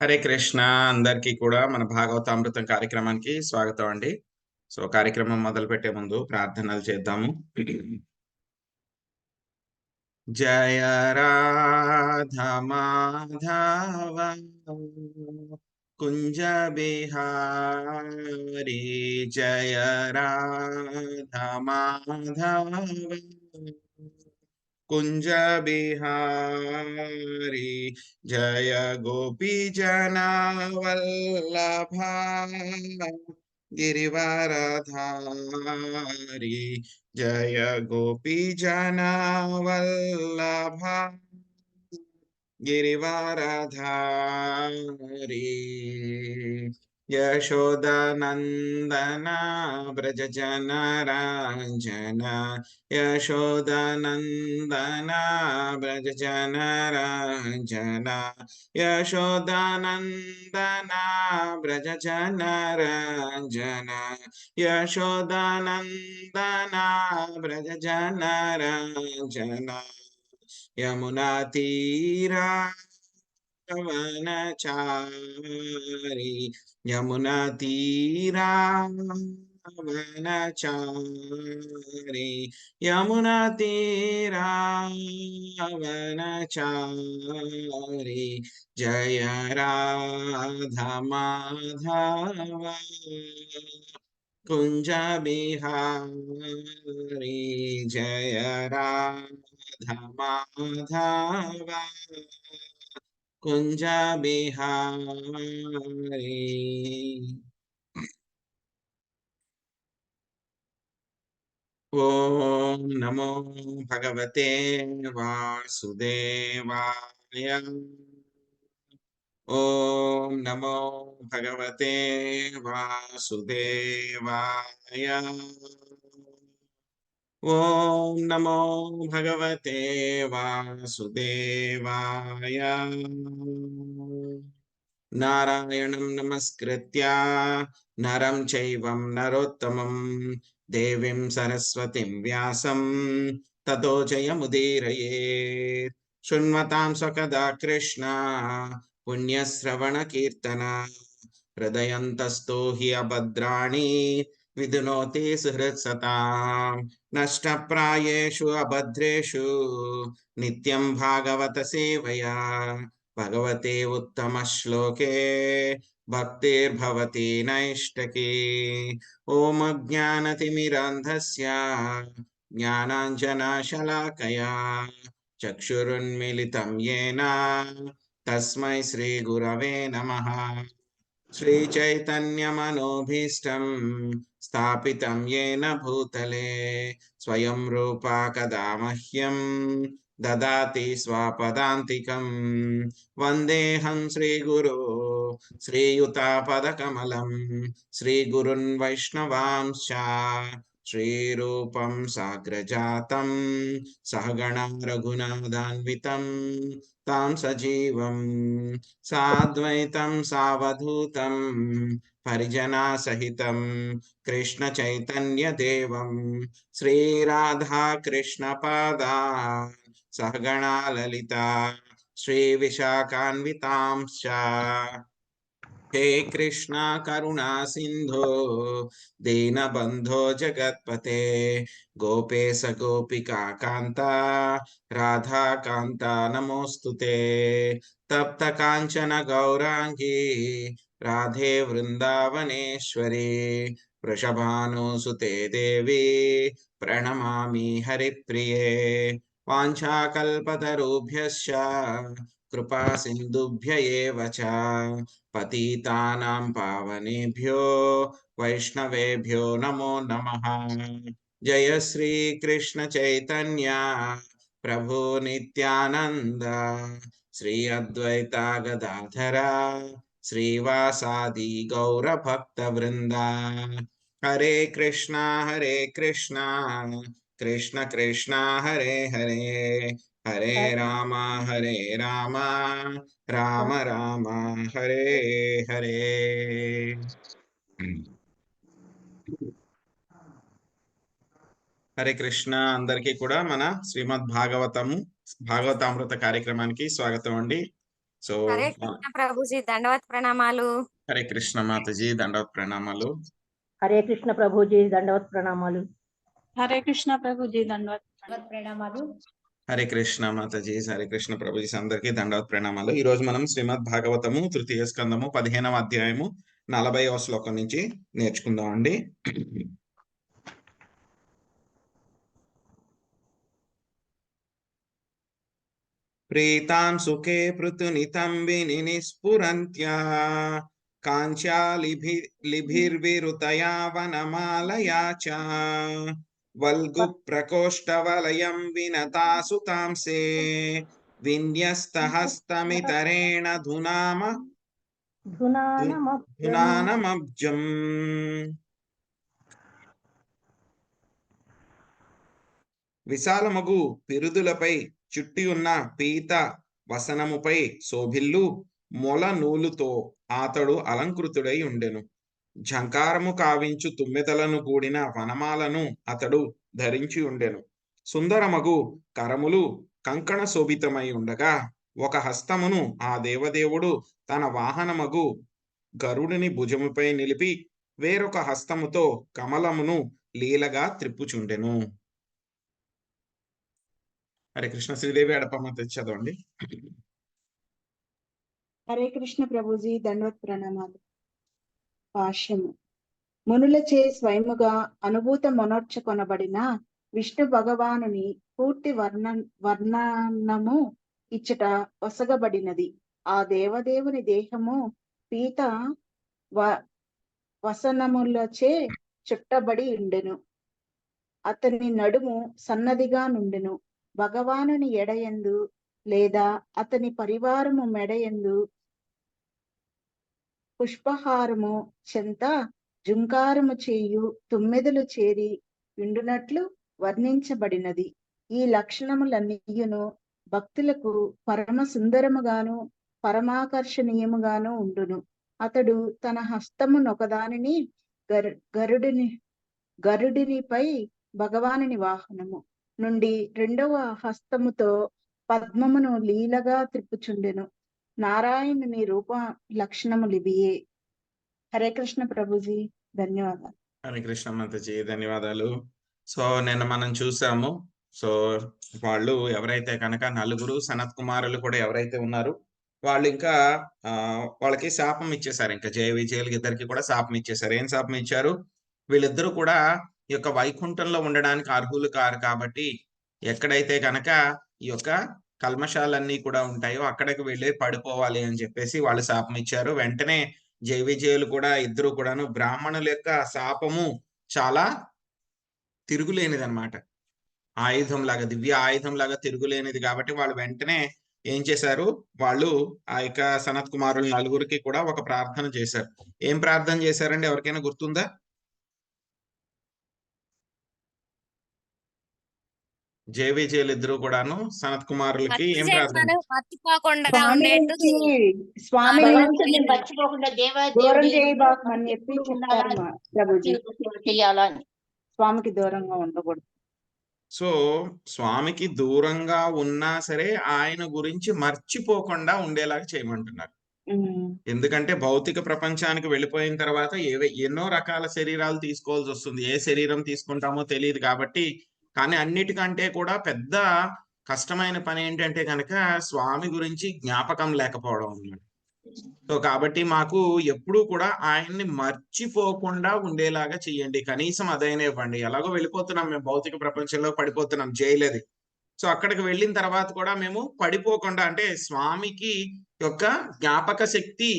హరే కృష్ణ. అందరికీ కూడా మన భాగవతామృతం కార్యక్రమానికి స్వాగతం అండి. కార్యక్రమం మొదలు పెట్టే ముందు ప్రార్థనలు చేద్దాము. జయ రాధ మాధవ కుంజ బిహారీ, జయ రాధ మాధవ कुंज बिहारी, जय गोपी जना वल्लभा गिरिवरधारी, जय गोपी जना वल्लभा गिरिवरधारी। यशोदानंदना ब्रज जन रंजन, यशोदानंदना ब्रज जन रंजन, यशोदानंदना ब्रज जन रंजन, यशोदानंदना ब्रज जन रंजन। यमुना तीरा वनचारी, यमुना तीरा वनचारी, यमुना तीरा वनचारी, जय राधा माधव कुंज बिहारी, जय राधा माधव कुंज बिहारी। ओम नमो भगवते वासुदेवाय, ओम नमो भगवते वासुदेवाय, ओम नमो भगवते वासुदेवाय। नारायणं नमस्कृत्य नरं चैवं नरोत्तमं देवीं सरस्वतीं व्यासं ततो जयमुदीरयेत्। शृण्वतां स्वकदा कृष्ण पुण्यश्रवणकीर्तन, हृदयन्तस्तो हि अभद्राणि विधुनोति सुहृत्सताम्। नष्टप्रायेषु अभद्रेषु नित्यं भागवत सेवया, भगवते उत्तम श्लोके भक्तिर्भवति नैष्टकी। ओम अज्ञानतिमिरान्धस्य ज्ञानाञ्जनशलाकया चक्षुरुन्मीलितं येन तस्मै श्रीगुरवे नमः। श्रीचैतन्यमनोभीष्टं स्थापितं येन भूतले स्वयं रूपा कदा मह्यं ददाति स्वापदान्तिकं। वन्देऽहं श्रीगुरो श्रीयुतापदकमलं, श्रीगुरुन् वैष्णवांश्च श्रीरूपं साग्रजातं सहगणा रघुनाथान्वितं तां सजीवं साद्वैतं सावधूतं परिजना सहितं कृष्ण चैतन्य देवं श्रीराधा कृष्ण पादान् सहगणा ललिता श्री विशाखान्वितांश्च। हे कृष्णा करुणा सिंधो दीनबंधो जगत्पते, गोपेश गोपिका कांता राधा कांता नमोस्तुते। तप्त कांचन गौरांगी राधे वृंदावनेश्वरी, वृषभानुसुते देवी प्रणमामि हरिप्रिये। वाञ्छाकल्पतरुभ्यश्च कृपा सिन्धुभ्य एव च पतितानां पावनेभ्यो वैष्णवेभ्यो नमो नमः। जय श्री कृष्ण चैतन्य प्रभु नित्यानंद, श्री अद्वैता गदाधर श्रीवासादि गौर भक्त वृंदा। हरे कृष्णा कृष्ण कृष्ण हरे हरे, हरे राम राम राम हरे हरे। హరే కృష్ణ. అందరికీ కూడా మన శ్రీమద్ భాగవతామృత కార్యక్రమానికి స్వాగతం అండి. సో హరే కృష్ణ ప్రభుజీ, దండవత్ ప్రణామాలు. హరే కృష్ణ మాతాజీ, దండవత్ ప్రణామాలు. హరే కృష్ణ ప్రభుజీ, దండవత్ ప్రణామాలు. హరే కృష్ణ ప్రభుజీ, దండవత్ ప్రణామాలు. హరే కృష్ణ మాతాజీ, హరే కృష్ణ ప్రభుజీ, అందరికీ దండవత్ ప్రణామాలు. ఈ రోజు మనం శ్రీమద్ భాగవతము తృతీయ స్కందము 15వ అధ్యాయము 40వ శ్లోకం నుంచి నేర్చుకుందాం అండి. ప్రీతాం సుఖే పృతునితం వినిస్ఫురంత్యా కాంచాలిభిర్విరుతయా వనమాలయా చ వల్గు ప్రకోష్టవలయం వినతాసు తాంసే విన్యస్తహస్తమితరేణ ధునానమబ్జం. విశాలమగు పిరుదులపై చుట్టి ఉన్న పీత వసనముపై శోభిల్లు మొల నూలుతో అతడు అలంకృతుడై ఉండెను. ఝంకారము కావించు తుమ్మెదలను కూడిన వనమాలను అతడు ధరించి ఉండెను. సుందరమగు కరములు కంకణ శోభితమై ఉండగా ఒక హస్తమును ఆ దేవదేవుడు తన వాహనమగు గరుడిని భుజముపై నిలిపి వేరొక హస్తముతో కమలమును లీలగా త్రిప్పుచుండెను. హరే కృష్ణ. శ్రీదేవి అడపమ్మ చదవండి. హరే కృష్ణ ప్రభుజీ, దండవత్ ప్రణామాలు. భాష్యము. మునులచే స్వయముగా అనుభూత మనోర్చ కొనబడిన విష్ణు భగవానుని పూర్తి వర్ణనము ఇచ్చట వసగబడినది. ఆ దేవదేవుని దేహము పీత వసనములచే చుట్టబడి ఉండెను. అతని నడుము సన్నదిగా నుండెను. భగవానుని ఎడయందు లేదా అతని పరివారము మెడయందు పుష్పహారము చెంత జుంకారము చేయు తుమ్మెదలు చేరి విండునట్లు వర్ణించబడినది. ఈ లక్షణములన్నీయును భక్తులకు పరమ సుందరముగాను పరమాకర్షణీయముగాను ఉండును. అతడు తన హస్తమునొకదానిని గరుడినిపై భగవానుని వాహనము నుండి రెండవ హస్తముతో పద్మమును లీలగా త్రిప్పుచుండెను. నారాయణుని రూప లక్షణములివియే. హరే కృష్ణ ప్రభుజీ, ధన్యవాదాలు. హరే కృష్ణ మాతాజీ, ధన్యవాదాలు. సో నిన్న మనం చూసాము. సో వాళ్ళు ఎవరైతే కనుక నలుగురు సనత్ కుమారులు కూడా ఎవరైతే ఉన్నారు వాళ్ళు ఇంకా వాళ్ళకి శాపం ఇచ్చేసారు. ఇంకా జయ విజయులకి ఇద్దరికి కూడా శాపం ఇచ్చేసారు. ఏం శాపం ఇచ్చారు? వీళ్ళిద్దరూ కూడా ఈ యొక్క వైకుంఠంలో ఉండడానికి అర్హులు కారు కాబట్టి ఎక్కడైతే కనుక ఈ యొక్క కల్మషాలన్నీ కూడా ఉంటాయో అక్కడికి వెళ్ళి పడిపోవాలి అని చెప్పేసి వాళ్ళు శాపం ఇచ్చారు. వెంటనే జయ విజయులు కూడా ఇద్దరు కూడాను బ్రాహ్మణుల యొక్క శాపము చాలా తిరుగులేనిది అనమాట. ఆయుధం లాగా, దివ్య ఆయుధం లాగా తిరుగులేనిది కాబట్టి వాళ్ళు వెంటనే ఏం చేశారు? వాళ్ళు ఆ యొక్క సనత్ కుమారుల నలుగురికి కూడా ఒక ప్రార్థన చేశారు. ఏం ప్రార్థన చేశారండి? ఎవరికైనా గుర్తుందా? జయ విజయులు ఇద్దరు కూడాను సనత్ కుమారులకి ఏం ప్రార్థన? స్వామికి దూరంగా ఉండకూడదు. సో స్వామికి దూరంగా ఉన్నా సరే ఆయన గురించి మర్చిపోకుండా ఉండేలాగా చేయమంటున్నారు. ఎందుకంటే భౌతిక ప్రపంచానికి వెళ్ళిపోయిన తర్వాత ఎన్నో రకాల శరీరాలు తీసుకోవాల్సి వస్తుంది. ఏ శరీరం తీసుకుంటామో తెలియదు కాబట్టి. కానీ అన్నిటికంటే కూడా పెద్ద కష్టమైన పని ఏంటంటే కనుక స్వామి గురించి జ్ఞాపకం లేకపోవడం అన్నమాట. సో కాబట్టి మాకు ఎప్పుడూ కూడా ఆయన్ని మర్చిపోకుండా ఉండేలాగా చెయ్యండి. కనీసం అదైనా ఇవ్వండి. ఎలాగో వెళ్ళిపోతున్నాం మేము, భౌతిక ప్రపంచంలో పడిపోతున్నాం, చేయలేదు. సో అక్కడికి వెళ్ళిన తర్వాత కూడా మేము పడిపోకుండా, అంటే స్వామికి యొక్క జ్ఞాపక శక్తి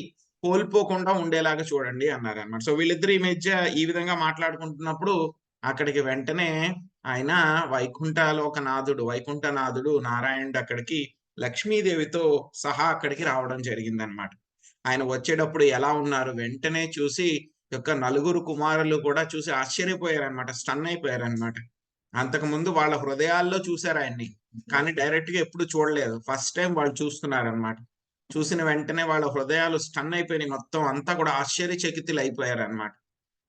కోల్పోకుండా ఉండేలాగా చూడండి అన్నారు అన్నమాట. సో వీళ్ళిద్దరు ఈ మధ్య ఈ విధంగా మాట్లాడుకుంటున్నప్పుడు అక్కడికి వెంటనే ఆయన వైకుంఠనాథుడు నారాయణుడు అక్కడికి లక్ష్మీదేవితో సహా అక్కడికి రావడం జరిగిందనమాట. ఆయన వచ్చేటప్పుడు ఎలా ఉన్నారు వెంటనే చూసి యొక్క నలుగురు కుమారులు కూడా చూసి ఆశ్చర్యపోయారనమాట, స్టన్ అయిపోయారనమాట. అంతకుముందు వాళ్ళ హృదయాల్లో చూశారు ఆయన్ని, కానీ డైరెక్ట్ గా ఎప్పుడు చూడలేదు. ఫస్ట్ టైం వాళ్ళు చూస్తున్నారనమాట. చూసిన వెంటనే వాళ్ళ హృదయాలు స్టన్ అయిపోయినాయి. మొత్తం అంతా కూడా ఆశ్చర్యచకితులు అయిపోయారనమాట.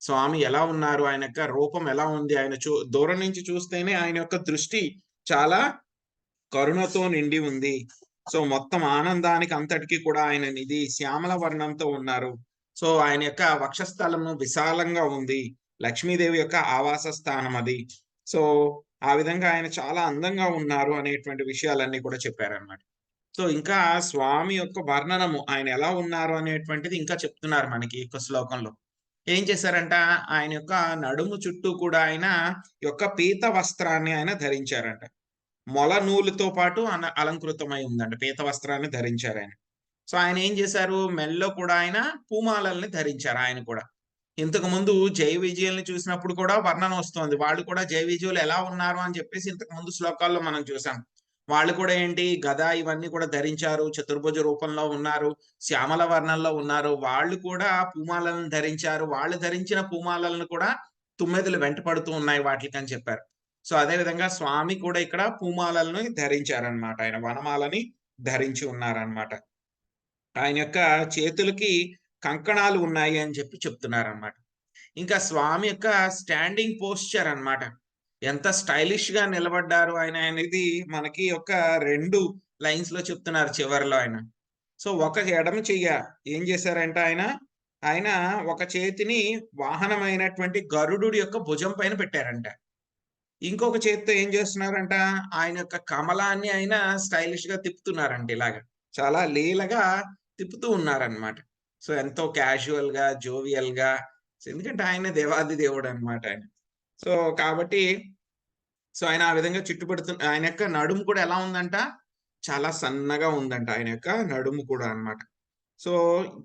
స్వామి ఎలా ఉన్నారు, ఆయన యొక్క రూపం ఎలా ఉంది, ఆయన దూరం నుంచి చూస్తేనే ఆయన యొక్క దృష్టి చాలా కరుణతో నిండి ఉంది. సో మొత్తం ఆనందానికి అంతటికి కూడా ఆయన నిధి శ్యామల వర్ణంతో ఉన్నారు. సో ఆయన యొక్క వక్షస్థలము విశాలంగా ఉంది. లక్ష్మీదేవి యొక్క ఆవాస స్థానం అది. సో ఆ విధంగా ఆయన చాలా అందంగా ఉన్నారు అనేటువంటి విషయాలన్నీ కూడా చెప్పారనమాట. సో ఇంకా స్వామి యొక్క వర్ణనము ఆయన ఎలా ఉన్నారు అనేటువంటిది ఇంకా చెప్తున్నారు మనకి ఈ శ్లోకంలో. ఏం చేశారంట, ఆయన యొక్క నడుము చుట్టూ కూడా ఆయన యొక్క పీత వస్త్రాన్ని ఆయన ధరించారంట. మొల నూలుతో పాటు అలంకృతమై ఉందంట. పీత వస్త్రాన్ని ధరించారు ఆయన. సో ఆయన ఏం చేశారు, మెల్లో కూడా ఆయన పూమాలల్ని ధరించారు ఆయన కూడా. ఇంతకు ముందు జయ విజయుల్ని చూసినప్పుడు కూడా వర్ణన వస్తోంది. వాళ్ళు కూడా జయ విజయులు ఎలా ఉన్నారు అని చెప్పేసి ఇంతకు ముందు శ్లోకాల్లో మనం చూసాం. వాళ్ళు కూడా ఏంటి, గద ఇవన్నీ కూడా ధరించారు, చతుర్భుజ రూపంలో ఉన్నారు, శ్యామల వర్ణంలో ఉన్నారు. వాళ్ళు కూడా పూమాలను ధరించారు. వాళ్ళు ధరించిన పూమాలను కూడా తుమ్మెదలు వెంట పడుతూ ఉన్నాయి వాటికి అని చెప్పారు. సో అదే విధంగా స్వామి కూడా ఇక్కడ పూమాలను ధరించారనమాట. ఆయన వనమాలని ధరించి ఉన్నారనమాట. ఆయన యొక్క చేతులకి కంకణాలు ఉన్నాయి అని చెప్పి చెప్తున్నారనమాట. ఇంకా స్వామి యొక్క స్టాండింగ్ పోస్చర్ అన్నమాట. ఎంత స్టైలిష్ గా నిలబడ్డారు ఆయన అనేది మనకి ఒక 2 లైన్స్ లో చెప్తున్నారు చివరిలో ఆయన. సో ఒక ఎడమ చెయ్య ఏం చేశారంటే ఆయన ఒక చేతిని వాహనమైనటువంటి గరుడు యొక్క భుజం పైన పెట్టారంట. ఇంకొక చేతితో ఏం చేస్తున్నారంట, ఆయన యొక్క కమలాన్ని ఆయన స్టైలిష్ గా తిప్పుతున్నారంట. ఇలాగా చాలా లీలగా తిప్పుతూ ఉన్నారనమాట. సో ఎంతో క్యాజువల్ గా, జోవియల్ గా, ఎందుకంటే ఆయన దేవాది దేవుడు అనమాట ఆయన. సో కాబట్టి ఆయన ఆ విధంగా ఆయన యొక్క నడుము కూడా ఎలా ఉందంట, చాలా సన్నగా ఉందంట ఆయన యొక్క నడుము కూడా అన్నమాట. సో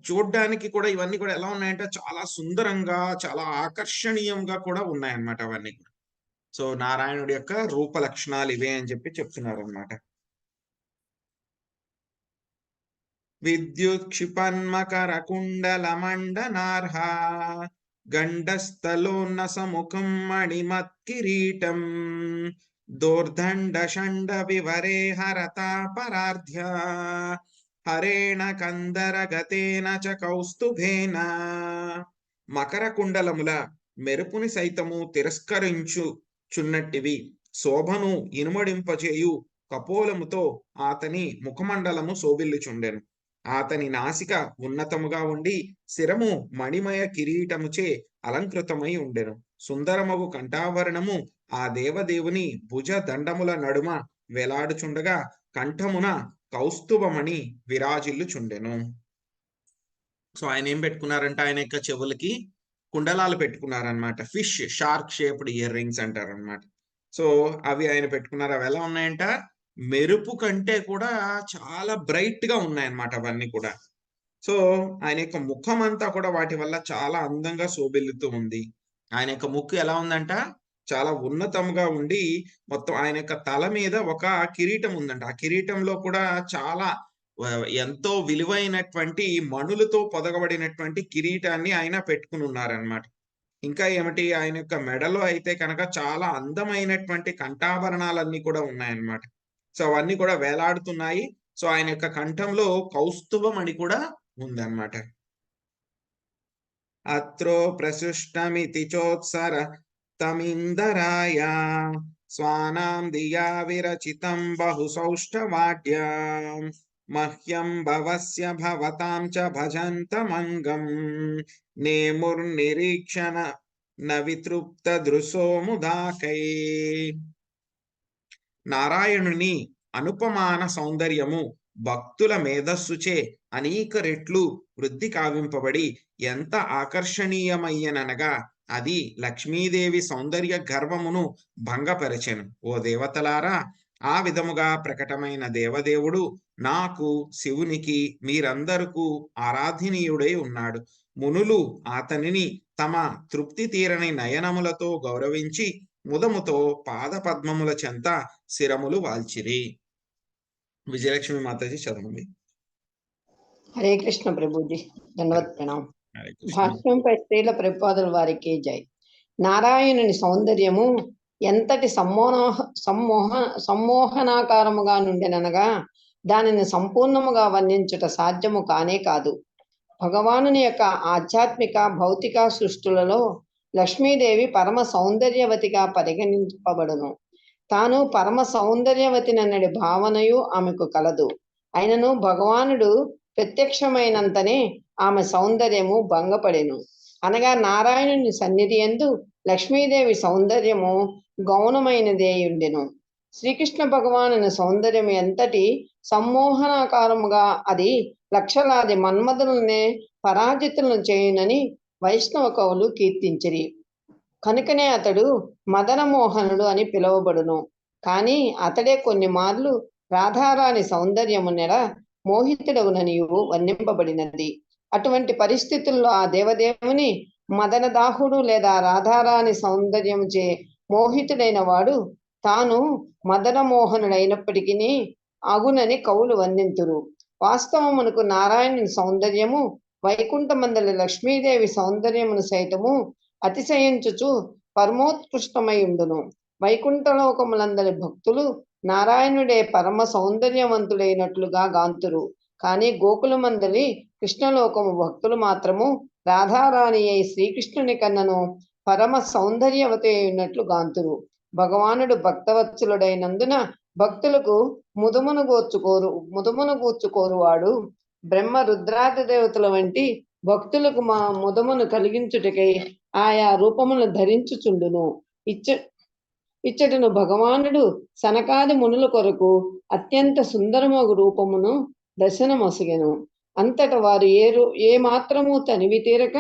చూడ్డానికి కూడా ఇవన్నీ కూడా ఎలా ఉన్నాయంటే చాలా సుందరంగా, చాలా ఆకర్షణీయంగా కూడా ఉన్నాయన్నమాట అవన్నీ కూడా. సో నారాయణుడి యొక్క రూప లక్షణాలు ఇవే అని చెప్పి చెప్తున్నారు అన్నమాట. విద్యుత్ క్షిపన్మకర కుండల మండనార్హ గండస్థలోన్న సముఖం మణిమత్ కిరీటం దోర్దండ షండ వివరే హరతా పరార్ధ్య హరేణ కందర గతేన చ కౌస్తుభేన. మకర కుండలముల మెరుపుని సైతము తిరస్కరించుచున్నట్టివి శోభను ఇనుమడింపచేయు కపోలముతో అతని ముఖమండలము శోభిల్లుచుండెను. అతని నాసిక ఉన్నతముగా ఉండి శిరము మణిమయ కిరీటముచే అలంకృతమై ఉండెను. సుందరమగు కంఠాభరణము ఆ దేవదేవుని భుజ దండముల నడుమ వేలాడుచుండగా కంఠమున కౌస్తుభమణి విరాజిల్లుచుండెను. సో ఆయన ఏం పెట్టుకున్నారంటే, ఆయన యొక్క చెవులకి కుండలాలు పెట్టుకున్నారనమాట. Fish shark shaped ear rings అంటారనమాట. సో అవి ఆయన పెట్టుకున్నారు. అవి ఎలా ఉన్నాయంట, మెరుపు కంటే కూడా చాలా బ్రైట్ గా ఉన్నాయన్నమాట అవన్నీ కూడా. సో ఆయన యొక్క ముఖం అంతా కూడా వాటి వల్ల చాలా అందంగా శోభిల్లుతూ ఉంది. ఆయన యొక్క ముక్కు ఎలా ఉందంట, చాలా ఉన్నతంగా ఉండి మొత్తం ఆయన యొక్క తల మీద ఒక కిరీటం ఉందంట. ఆ కిరీటంలో కూడా చాలా ఎంతో విలువైనటువంటి మణులతో పొదగబడినటువంటి కిరీటాన్ని ఆయన పెట్టుకుని ఉన్నారనమాట. ఇంకా ఏమిటి, ఆయన యొక్క మెడలో అయితే కనుక చాలా అందమైనటువంటి కంఠాభరణాలన్నీ కూడా ఉన్నాయన్నమాట. సో అవన్నీ కూడా వేలాడుతున్నాయి. సో ఆయన యొక్క కంఠంలో కౌస్తుభమణి కూడా ఉందన్నమాట. అత్రో ప్రసృష్టమితి చోత్సర తమిందరాయ స్వానాం దియా విరచితం బహు సౌష్ఠవాడ్య మహ్యం భవస్య భవతాం చ భజంతమంగం నేముర్నిరీక్షణ న వితృప్త దృశో ముదాకై. నారాయణుని అనుపమాన సౌందర్యము భక్తుల మేధస్సుచే అనేక రెట్లు వృద్ధి కావింపబడి ఎంత ఆకర్షణీయమయ్యననగా అది లక్ష్మీదేవి సౌందర్య గర్వమును భంగపరచెను. ఓ దేవతలారా, ఆ విధముగా ప్రకటమైన దేవదేవుడు నాకు, శివునికి, మీరందరకు ఆరాధనీయుడై ఉన్నాడు. మునులు అతనిని తమ తృప్తి తీరని నయనములతో గౌరవించి ముదముతో పాద పద్మముల చెంత శిరములు వాల్చిరి. విజయలక్ష్మి మాతాజీ చదవండి. హరే కృష్ణ ప్రభుజీ, ధన్యవాద ప్రణాం. హరే కృష్ణ. భాష్యంపై శ్రీల ప్రభుపాదుల వారికి జై. నారాయణుని సౌందర్యము ఎంతటి సమ్మోహనాకారముగా నుండెనగా దానిని సంపూర్ణముగా వర్ణించుట సాధ్యము కానే కాదు. భగవానుని యొక్క ఆధ్యాత్మిక భౌతిక సృష్టులలో లక్ష్మీదేవి పరమ సౌందర్యవతిగా పరిగణింపబడును. తాను పరమ సౌందర్యవతినన్నడి భావనయు ఆమెకు కలదు. అయినను భగవానుడు ప్రత్యక్షమైనంతనే ఆమె సౌందర్యము భంగపడెను. అనగా నారాయణుని సన్నిధి యందు లక్ష్మీదేవి సౌందర్యము గౌణమైనదే ఉండెను. శ్రీకృష్ణ భగవానుని సౌందర్యం ఎంతటి సమ్మోహనాకారముగా అది లక్షలాది మన్మధులనే పరాజితులను చేయునని వైష్ణవ కవులు కీర్తించిరి. కనుకనే అతడు మదన మోహనుడు అని పిలువబడును. కానీ అతడే కొన్ని మార్లు రాధారాణి సౌందర్యము నెల మోహితుడగుననియు వర్ణింపబడినది. అటువంటి పరిస్థితుల్లో ఆ దేవదేవుని మదనదాహుడు లేదా రాధారాణి సౌందర్యముచే మోహితుడైన వాడు తాను మదన మోహనుడైనప్పటికీ అగునని కవులు వర్ణింతురు. వాస్తవమునకు నారాయణుని సౌందర్యము వైకుంఠమందలి లక్ష్మీదేవి సౌందర్యమును సైతము అతిశయించుచు పరమోత్కృష్టమై ఉండును. వైకుంఠలోకములందరి భక్తులు నారాయణుడే పరమ సౌందర్యవంతుడైనట్లుగా గాంతురు. కానీ గోకులమందలి కృష్ణలోకము భక్తులు మాత్రము రాధారాణి అయి శ్రీకృష్ణుని కన్నను పరమ సౌందర్యవతి అయినట్లు గాంతురు. భగవానుడు భక్తవత్సలుడైనందున భక్తులకు ముదమును గూర్చుకోరువాడు. బ్రహ్మ రుద్రాది దేవతల వంటి భక్తులకు మా ముదమును కలిగించుటకై ఆయా రూపమును ధరించుచుండును. ఇచ్చటను భగవానుడు సనకాది మునుల కొరకు అత్యంత సుందరమగు రూపమును దర్శనమొసగెను. అంతట వారు ఏ మాత్రము తనివి తీరక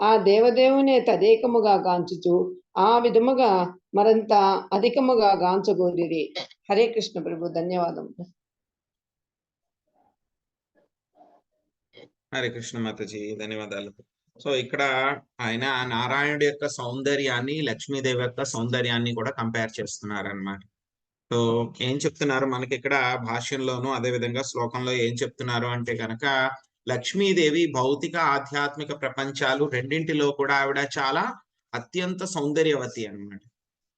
ఆ దేవదేవునే తదేకముగా గాంచుచు ఆ విధముగా మరింత అధికముగా గాంచగోరిరి. హరే కృష్ణ ప్రభు. ధన్యవాదములు. హరే కృష్ణ మాతాజీ, ధన్యవాదాలు. సో ఇక్కడ ఆయన నారాయణుడి యొక్క సౌందర్యాన్ని లక్ష్మీదేవి యొక్క సౌందర్యాన్ని కూడా కంపేర్ చేస్తున్నారన్నమాట. సో ఏం చెప్తున్నారు మనకి ఇక్కడ భాష్యంలోను అదే విధంగా శ్లోకంలో ఏం చెప్తున్నారు అంటే కనుక లక్ష్మీదేవి భౌతిక ఆధ్యాత్మిక ప్రపంచాలు రెండింటిలో కూడా ఆవిడ చాలా అత్యంత సౌందర్యవతి అన్నమాట.